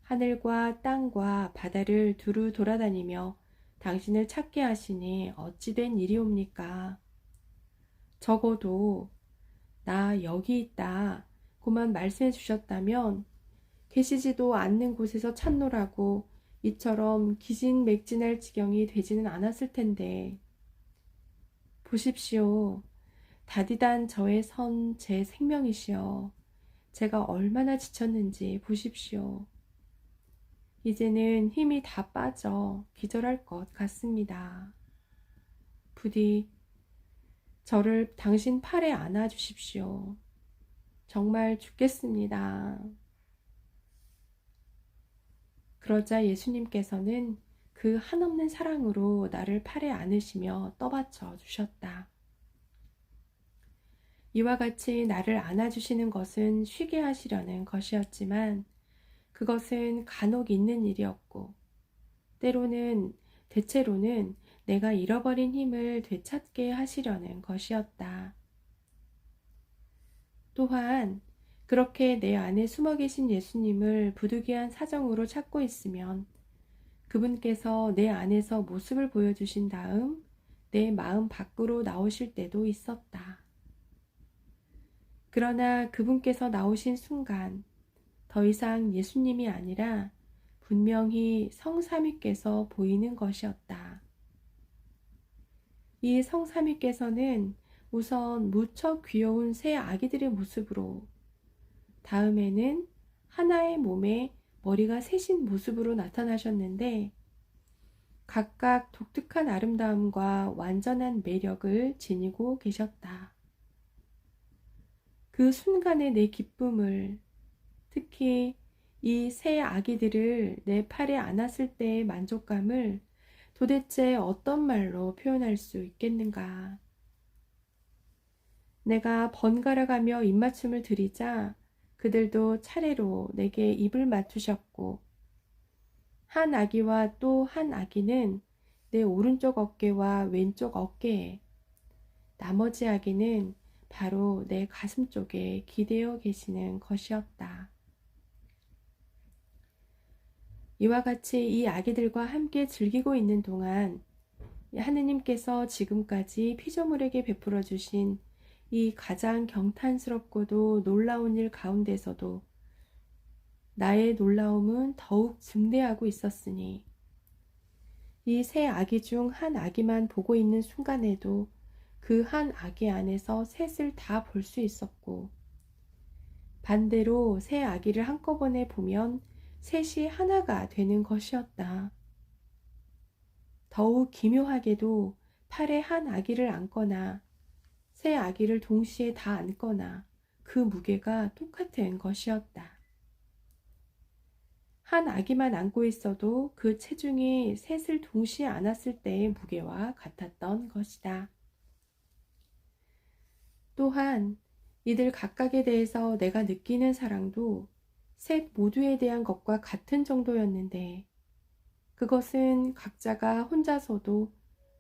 하늘과 땅과 바다를 두루 돌아다니며 당신을 찾게 하시니 어찌 된 일이옵니까? 적어도 나 여기 있다 고만 말씀해 주셨다면 계시지도 않는 곳에서 찾노라고 이처럼 기진맥진할 지경이 되지는 않았을 텐데. 보십시오. 다디단 저의 선 제 생명이시여. 제가 얼마나 지쳤는지 보십시오. 이제는 힘이 다 빠져 기절할 것 같습니다. 부디 저를 당신 팔에 안아 주십시오. 정말 죽겠습니다. 그러자 예수님께서는 그 한없는 사랑으로 나를 팔에 안으시며 떠받쳐 주셨다. 이와 같이 나를 안아주시는 것은 쉬게 하시려는 것이었지만 그것은 간혹 있는 일이었고 대체로는 내가 잃어버린 힘을 되찾게 하시려는 것이었다. 또한 그렇게 내 안에 숨어 계신 예수님을 부득이한 사정으로 찾고 있으면 그분께서 내 안에서 모습을 보여주신 다음 내 마음 밖으로 나오실 때도 있었다. 그러나 그분께서 나오신 순간 더 이상 예수님이 아니라 분명히 성삼위께서 보이는 것이었다. 이 성삼위께서는 우선 무척 귀여운 새 아기들의 모습으로, 다음에는 하나의 몸에 머리가 셋인 모습으로 나타나셨는데 각각 독특한 아름다움과 완전한 매력을 지니고 계셨다. 그 순간의 내 기쁨을, 특히 이 새 아기들을 내 팔에 안았을 때의 만족감을 도대체 어떤 말로 표현할 수 있겠는가? 내가 번갈아가며 입맞춤을 드리자 그들도 차례로 내게 입을 맞추셨고 한 아기와 또 한 아기는 내 오른쪽 어깨와 왼쪽 어깨에, 나머지 아기는 바로 내 가슴 쪽에 기대어 계시는 것이었다. 이와 같이 이 아기들과 함께 즐기고 있는 동안 하느님께서 지금까지 피조물에게 베풀어 주신 이 가장 경탄스럽고도 놀라운 일 가운데서도 나의 놀라움은 더욱 증대하고 있었으니 이 세 아기 중 한 아기만 보고 있는 순간에도 그 한 아기 안에서 셋을 다 볼 수 있었고 반대로 세 아기를 한꺼번에 보면 셋이 하나가 되는 것이었다. 더욱 기묘하게도 팔에 한 아기를 안거나 세 아기를 동시에 다 안거나 그 무게가 똑같은 것이었다. 한 아기만 안고 있어도 그 체중이 셋을 동시에 안았을 때의 무게와 같았던 것이다. 또한 이들 각각에 대해서 내가 느끼는 사랑도 셋 모두에 대한 것과 같은 정도였는데 그것은 각자가 혼자서도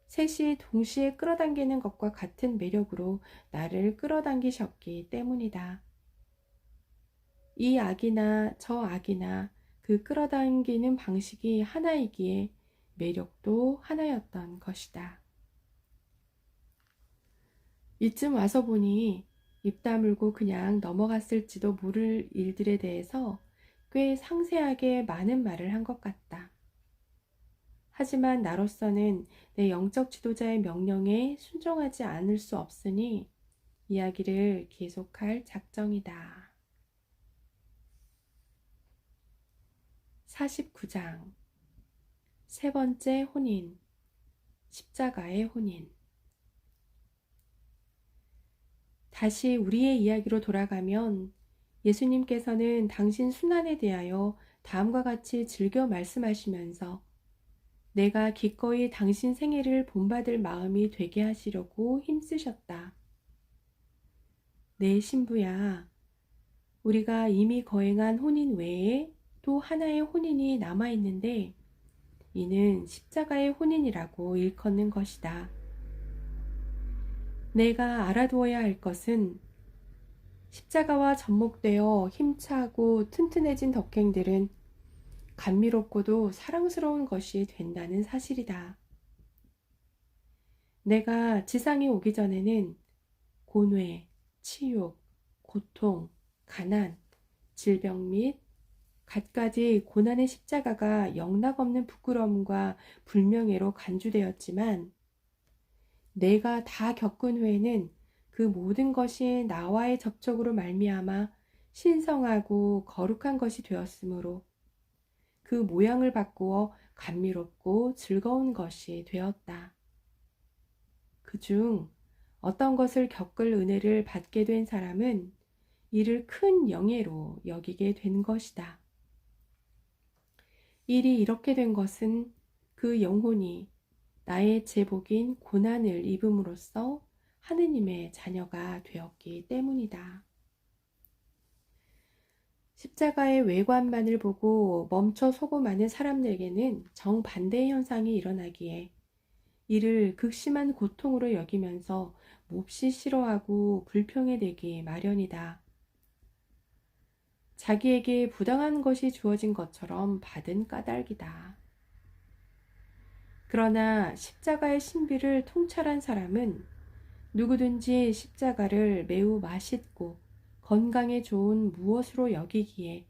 셋이 동시에 끌어당기는 것과 같은 매력으로 나를 끌어당기셨기 때문이다. 이 아기나 저 아기나 그 끌어당기는 방식이 하나이기에 매력도 하나였던 것이다. 이쯤 와서 보니 입 다물고 그냥 넘어갔을지도 모를 일들에 대해서 꽤 상세하게 많은 말을 한 것 같다. 하지만 나로서는 내 영적 지도자의 명령에 순종하지 않을 수 없으니 이야기를 계속할 작정이다. 49장 세 번째 혼인, 십자가의 혼인. 다시 우리의 이야기로 돌아가면 예수님께서는 당신 순환에 대하여 다음과 같이 즐겨 말씀하시면서 내가 기꺼이 당신 생애를 본받을 마음이 되게 하시려고 힘쓰셨다. 내 신부야, 우리가 이미 거행한 혼인 외에 또 하나의 혼인이 남아있는데 이는 십자가의 혼인이라고 일컫는 것이다. 내가 알아두어야 할 것은 십자가와 접목되어 힘차고 튼튼해진 덕행들은 감미롭고도 사랑스러운 것이 된다는 사실이다. 내가 지상에 오기 전에는 곤괴, 치욕, 고통, 가난, 질병 및 갖가지 고난의 십자가가 영락없는 부끄러움과 불명예로 간주되었지만 내가 다 겪은 후에는 그 모든 것이 나와의 접촉으로 말미암아 신성하고 거룩한 것이 되었으므로 그 모양을 바꾸어 감미롭고 즐거운 것이 되었다. 그중 어떤 것을 겪을 은혜를 받게 된 사람은 이를 큰 영예로 여기게 된 것이다. 일이 이렇게 된 것은 그 영혼이 나의 제복인 고난을 입음으로써 하느님의 자녀가 되었기 때문이다. 십자가의 외관만을 보고 멈춰 서고 마는 사람들에게는 정반대의 현상이 일어나기에 이를 극심한 고통으로 여기면서 몹시 싫어하고 불평해 대기 마련이다. 자기에게 부당한 것이 주어진 것처럼 받은 까닭이다. 그러나 십자가의 신비를 통찰한 사람은 누구든지 십자가를 매우 맛있고 건강에 좋은 무엇으로 여기기에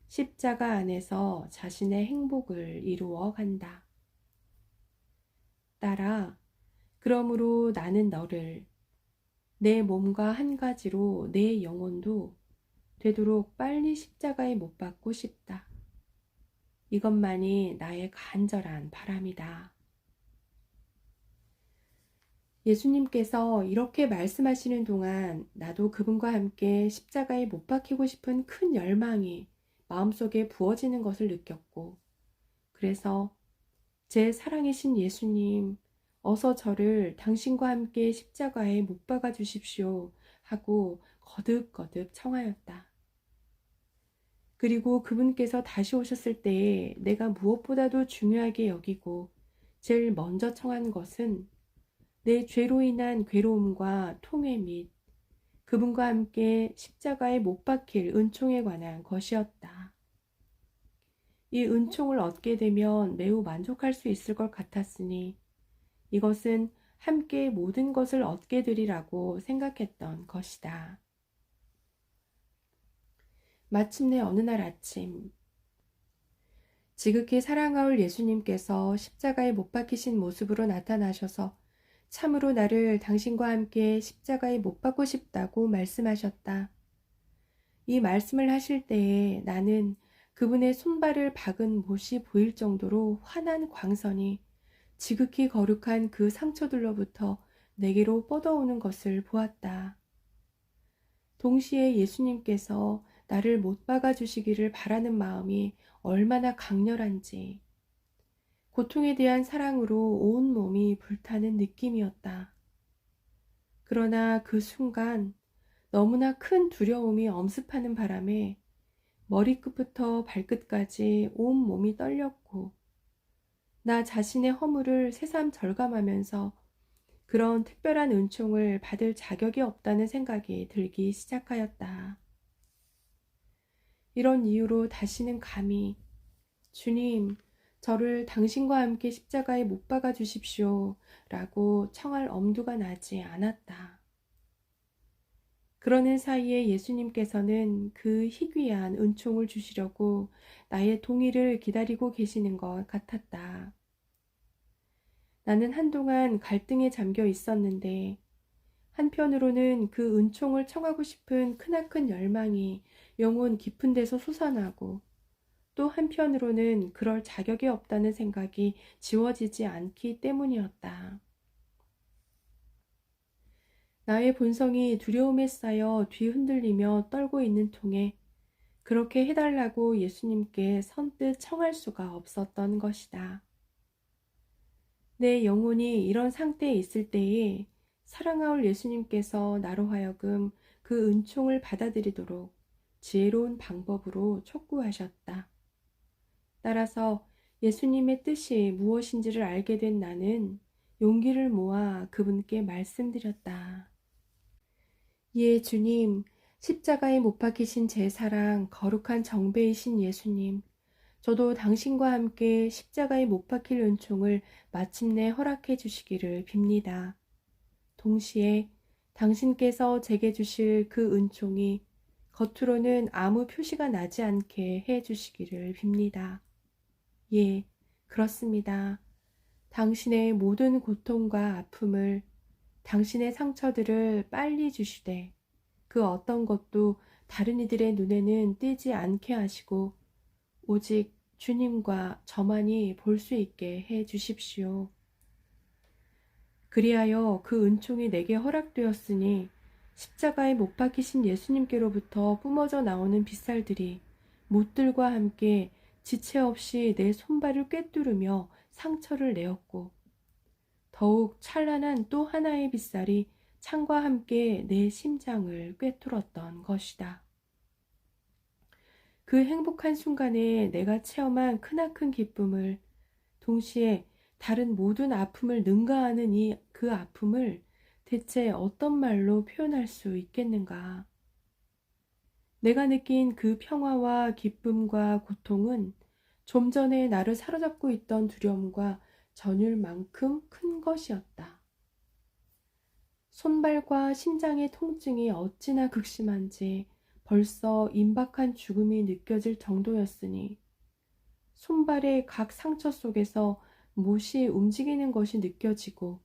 십자가 안에서 자신의 행복을 이루어 간다. 따라 그러므로 나는 너를 내 몸과 한 가지로 내 영혼도 되도록 빨리 십자가에 못 박고 싶다. 이것만이 나의 간절한 바람이다. 예수님께서 이렇게 말씀하시는 동안 나도 그분과 함께 십자가에 못 박히고 싶은 큰 열망이 마음속에 부어지는 것을 느꼈고, 그래서 제 사랑이신 예수님, 어서 저를 당신과 함께 십자가에 못 박아 주십시오 하고 거듭거듭 청하였다. 그리고 그분께서 다시 오셨을 때에 내가 무엇보다도 중요하게 여기고 제일 먼저 청한 것은 내 죄로 인한 괴로움과 통회 및 그분과 함께 십자가에 못 박힐 은총에 관한 것이었다. 이 은총을 얻게 되면 매우 만족할 수 있을 것 같았으니 이것은 함께 모든 것을 얻게 되리라고 생각했던 것이다. 마침내 어느 날 아침, 지극히 사랑하올 예수님께서 십자가에 못 박히신 모습으로 나타나셔서 참으로 나를 당신과 함께 십자가에 못 박고 싶다고 말씀하셨다. 이 말씀을 하실 때에 나는 그분의 손발을 박은 못이 보일 정도로 환한 광선이 지극히 거룩한 그 상처들로부터 내게로 뻗어오는 것을 보았다. 동시에 예수님께서 나를 못 박아 주시기를 바라는 마음이 얼마나 강렬한지 고통에 대한 사랑으로 온 몸이 불타는 느낌이었다. 그러나 그 순간 너무나 큰 두려움이 엄습하는 바람에 머리끝부터 발끝까지 온 몸이 떨렸고 나 자신의 허물을 새삼 절감하면서 그런 특별한 은총을 받을 자격이 없다는 생각이 들기 시작하였다. 이런 이유로 다시는 감히 주님, 저를 당신과 함께 십자가에 못 박아 주십시오. 라고 청할 엄두가 나지 않았다. 그러는 사이에 예수님께서는 그 희귀한 은총을 주시려고 나의 동의를 기다리고 계시는 것 같았다. 나는 한동안 갈등에 잠겨 있었는데 한편으로는 그 은총을 청하고 싶은 크나큰 열망이 영혼 깊은 데서 솟아나고 또 한편으로는 그럴 자격이 없다는 생각이 지워지지 않기 때문이었다. 나의 본성이 두려움에 쌓여 뒤흔들리며 떨고 있는 통에 그렇게 해달라고 예수님께 선뜻 청할 수가 없었던 것이다. 내 영혼이 이런 상태에 있을 때에 사랑하올 예수님께서 나로 하여금 그 은총을 받아들이도록 지혜로운 방법으로 촉구하셨다. 따라서 예수님의 뜻이 무엇인지를 알게 된 나는 용기를 모아 그분께 말씀드렸다. 예, 주님, 십자가에 못 박히신 제 사랑, 거룩한 정배이신 예수님, 저도 당신과 함께 십자가에 못 박힐 은총을 마침내 허락해 주시기를 빕니다. 동시에 당신께서 제게 주실 그 은총이 겉으로는 아무 표시가 나지 않게 해 주시기를 빕니다. 예, 그렇습니다. 당신의 모든 고통과 아픔을, 당신의 상처들을 빨리 주시되 그 어떤 것도 다른 이들의 눈에는 띄지 않게 하시고 오직 주님과 저만이 볼 수 있게 해 주십시오. 그리하여 그 은총이 내게 허락되었으니 십자가에 못 박히신 예수님께로부터 뿜어져 나오는 빛살들이 못들과 함께 지체 없이 내 손발을 꿰뚫으며 상처를 내었고 더욱 찬란한 또 하나의 빛살이 창과 함께 내 심장을 꿰뚫었던 것이다. 그 행복한 순간에 내가 체험한 크나큰 기쁨을, 동시에 다른 모든 아픔을 능가하는 그 아픔을 대체 어떤 말로 표현할 수 있겠는가? 내가 느낀 그 평화와 기쁨과 고통은 좀 전에 나를 사로잡고 있던 두려움과 전율만큼 큰 것이었다. 손발과 심장의 통증이 어찌나 극심한지 벌써 임박한 죽음이 느껴질 정도였으니 손발의 각 상처 속에서 못이 움직이는 것이 느껴지고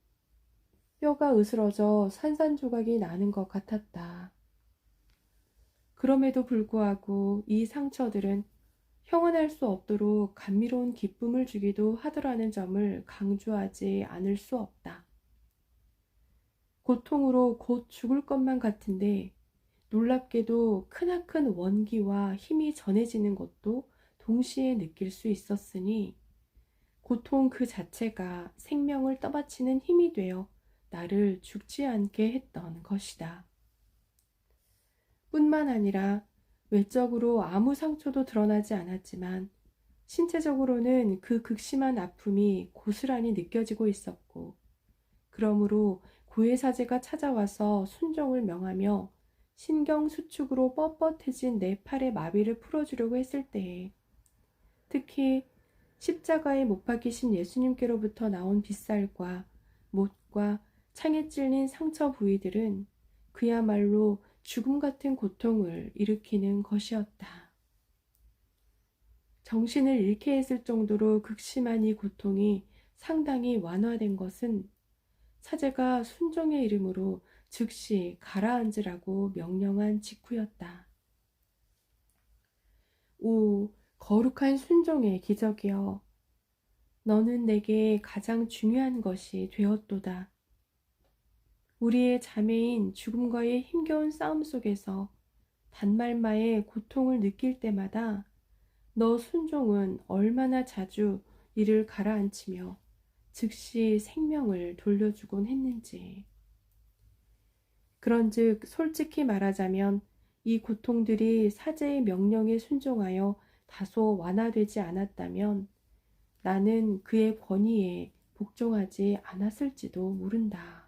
뼈가 으스러져 산산조각이 나는 것 같았다. 그럼에도 불구하고 이 상처들은 형언할 수 없도록 감미로운 기쁨을 주기도 하더라는 점을 강조하지 않을 수 없다. 고통으로 곧 죽을 것만 같은데 놀랍게도 크나큰 원기와 힘이 전해지는 것도 동시에 느낄 수 있었으니 고통 그 자체가 생명을 떠받치는 힘이 되어 나를 죽지 않게 했던 것이다. 뿐만 아니라 외적으로 아무 상처도 드러나지 않았지만 신체적으로는 그 극심한 아픔이 고스란히 느껴지고 있었고 그러므로 고해사제가 찾아와서 순종을 명하며 신경수축으로 뻣뻣해진 내 팔의 마비를 풀어주려고 했을 때에 특히 십자가에 못 박히신 예수님께로부터 나온 빛살과 못과 창에 찔린 상처 부위들은 그야말로 죽음 같은 고통을 일으키는 것이었다. 정신을 잃게 했을 정도로 극심한 이 고통이 상당히 완화된 것은 사제가 순종의 이름으로 즉시 가라앉으라고 명령한 직후였다. 오, 거룩한 순종의 기적이여. 너는 내게 가장 중요한 것이 되었도다. 우리의 자매인 죽음과의 힘겨운 싸움 속에서 단말마의 고통을 느낄 때마다 너 순종은 얼마나 자주 이를 가라앉히며 즉시 생명을 돌려주곤 했는지. 그런즉 솔직히 말하자면 이 고통들이 사제의 명령에 순종하여 다소 완화되지 않았다면 나는 그의 권위에 복종하지 않았을지도 모른다.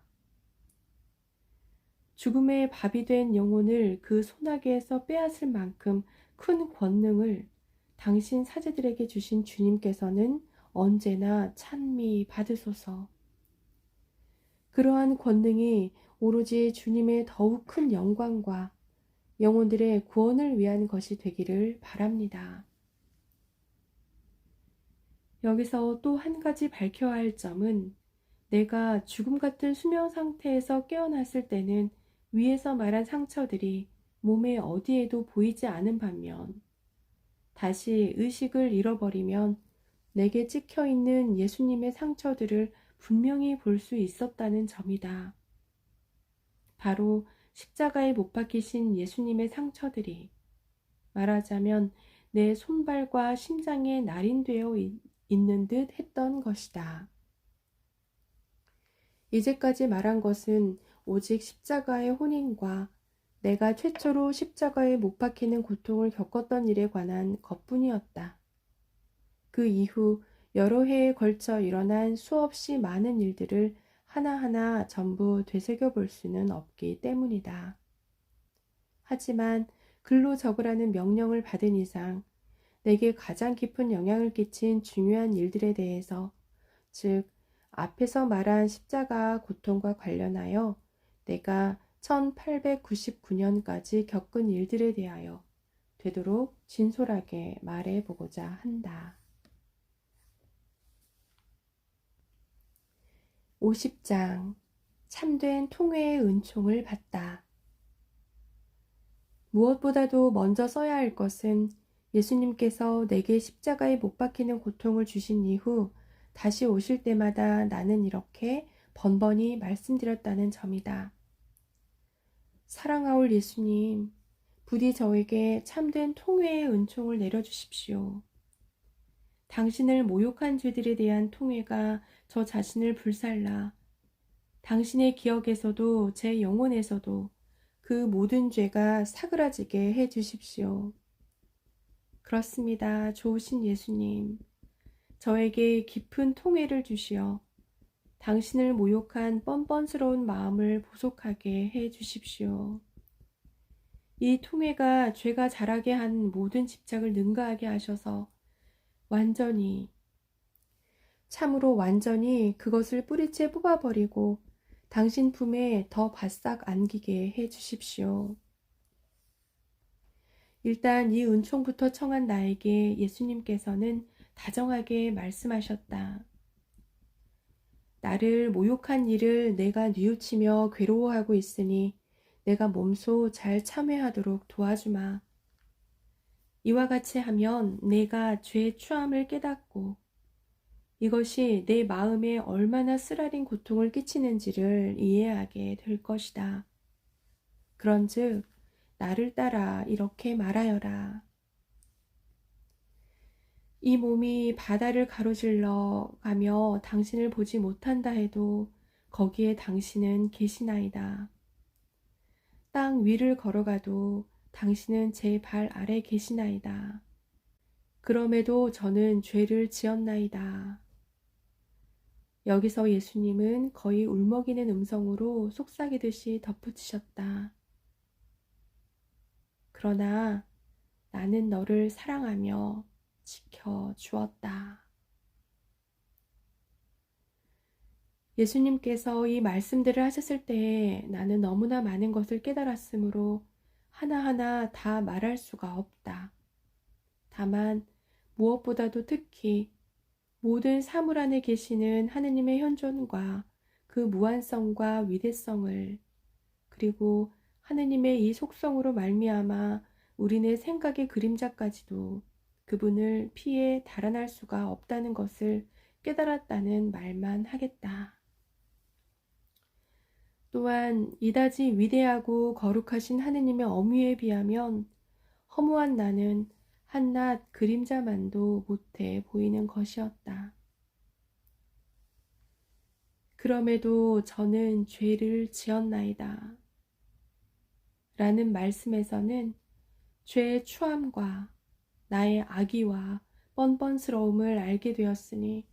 죽음의 밥이 된 영혼을 그 소나기에서 빼앗을 만큼 큰 권능을 당신 사제들에게 주신 주님께서는 언제나 찬미 받으소서. 그러한 권능이 오로지 주님의 더욱 큰 영광과 영혼들의 구원을 위한 것이 되기를 바랍니다. 여기서 또 한 가지 밝혀야 할 점은 내가 죽음 같은 수면 상태에서 깨어났을 때는 위에서 말한 상처들이 몸의 어디에도 보이지 않은 반면 다시 의식을 잃어버리면 내게 찍혀 있는 예수님의 상처들을 분명히 볼 수 있었다는 점이다. 바로 십자가에 못 박히신 예수님의 상처들이 말하자면 내 손발과 심장에 날인되어 있는 듯 했던 것이다. 이제까지 말한 것은 오직 십자가의 혼인과 내가 최초로 십자가에 못 박히는 고통을 겪었던 일에 관한 것뿐이었다. 그 이후 여러 해에 걸쳐 일어난 수없이 많은 일들을 하나하나 전부 되새겨 볼 수는 없기 때문이다. 하지만 글로 적으라는 명령을 받은 이상 내게 가장 깊은 영향을 끼친 중요한 일들에 대해서, 즉 앞에서 말한 십자가 고통과 관련하여 내가 1899년까지 겪은 일들에 대하여 되도록 진솔하게 말해보고자 한다. 50장 참된 통회의 은총을 받다. 무엇보다도 먼저 써야 할 것은 예수님께서 내게 십자가에 못 박히는 고통을 주신 이후 다시 오실 때마다 나는 이렇게 번번이 말씀드렸다는 점이다. 사랑하올 예수님, 부디 저에게 참된 통회의 은총을 내려주십시오. 당신을 모욕한 죄들에 대한 통회가 저 자신을 불살라 당신의 기억에서도 제 영혼에서도 그 모든 죄가 사그라지게 해 주십시오. 그렇습니다. 좋으신 예수님, 저에게 깊은 통회를 주시어 당신을 모욕한 뻔뻔스러운 마음을 보속하게 해 주십시오. 이 통회가 죄가 자라게 한 모든 집착을 능가하게 하셔서 참으로 완전히 그것을 뿌리째 뽑아버리고 당신 품에 더 바싹 안기게 해 주십시오. 일단 이 은총부터 청한 나에게 예수님께서는 다정하게 말씀하셨다. 나를 모욕한 일을 내가 뉘우치며 괴로워하고 있으니 내가 몸소 잘 참회하도록 도와주마. 이와 같이 하면 내가 죄의 추함을 깨닫고 이것이 내 마음에 얼마나 쓰라린 고통을 끼치는지를 이해하게 될 것이다. 그런즉 나를 따라 이렇게 말하여라. 이 몸이 바다를 가로질러 가며 당신을 보지 못한다 해도 거기에 당신은 계시나이다. 땅 위를 걸어가도 당신은 제 발 아래 계시나이다. 그럼에도 저는 죄를 지었나이다. 여기서 예수님은 거의 울먹이는 음성으로 속삭이듯이 덧붙이셨다. 그러나 나는 너를 사랑하며 지켜주었다. 예수님께서 이 말씀들을 하셨을 때에 나는 너무나 많은 것을 깨달았으므로 하나하나 다 말할 수가 없다. 다만 무엇보다도 특히 모든 사물 안에 계시는 하느님의 현존과 그 무한성과 위대성을, 그리고 하느님의 이 속성으로 말미암아 우리네 생각의 그림자까지도 그분을 피해 달아날 수가 없다는 것을 깨달았다는 말만 하겠다. 또한 이다지 위대하고 거룩하신 하느님의 엄위에 비하면 허무한 나는 한낱 그림자만도 못해 보이는 것이었다. 그럼에도 저는 죄를 지었나이다. 라는 말씀에서는 죄의 추함과 나의 악의와 뻔뻔스러움을 알게 되었으니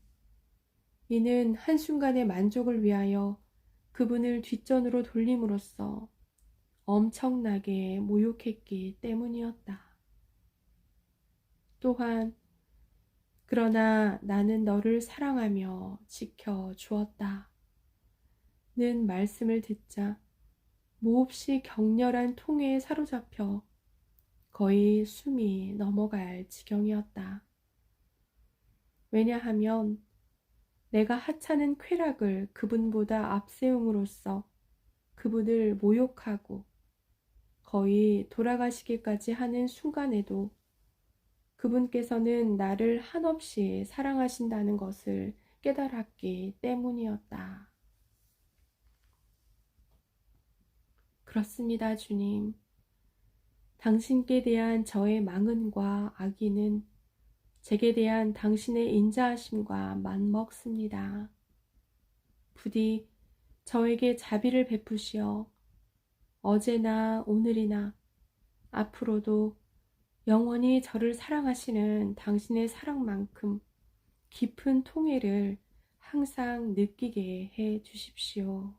이는 한순간의 만족을 위하여 그분을 뒷전으로 돌림으로써 엄청나게 모욕했기 때문이었다. 또한 그러나 나는 너를 사랑하며 지켜 주었다. 는 말씀을 듣자 몹시 격렬한 통회에 사로잡혀 거의 숨이 넘어갈 지경이었다. 왜냐하면 내가 하찮은 쾌락을 그분보다 앞세움으로써 그분을 모욕하고 거의 돌아가시기까지 하는 순간에도 그분께서는 나를 한없이 사랑하신다는 것을 깨달았기 때문이었다. 그렇습니다, 주님. 당신께 대한 저의 망언과 악의는 제게 대한 당신의 인자하심과 맞먹습니다. 부디 저에게 자비를 베푸시어 어제나 오늘이나 앞으로도 영원히 저를 사랑하시는 당신의 사랑만큼 깊은 통회를 항상 느끼게 해 주십시오.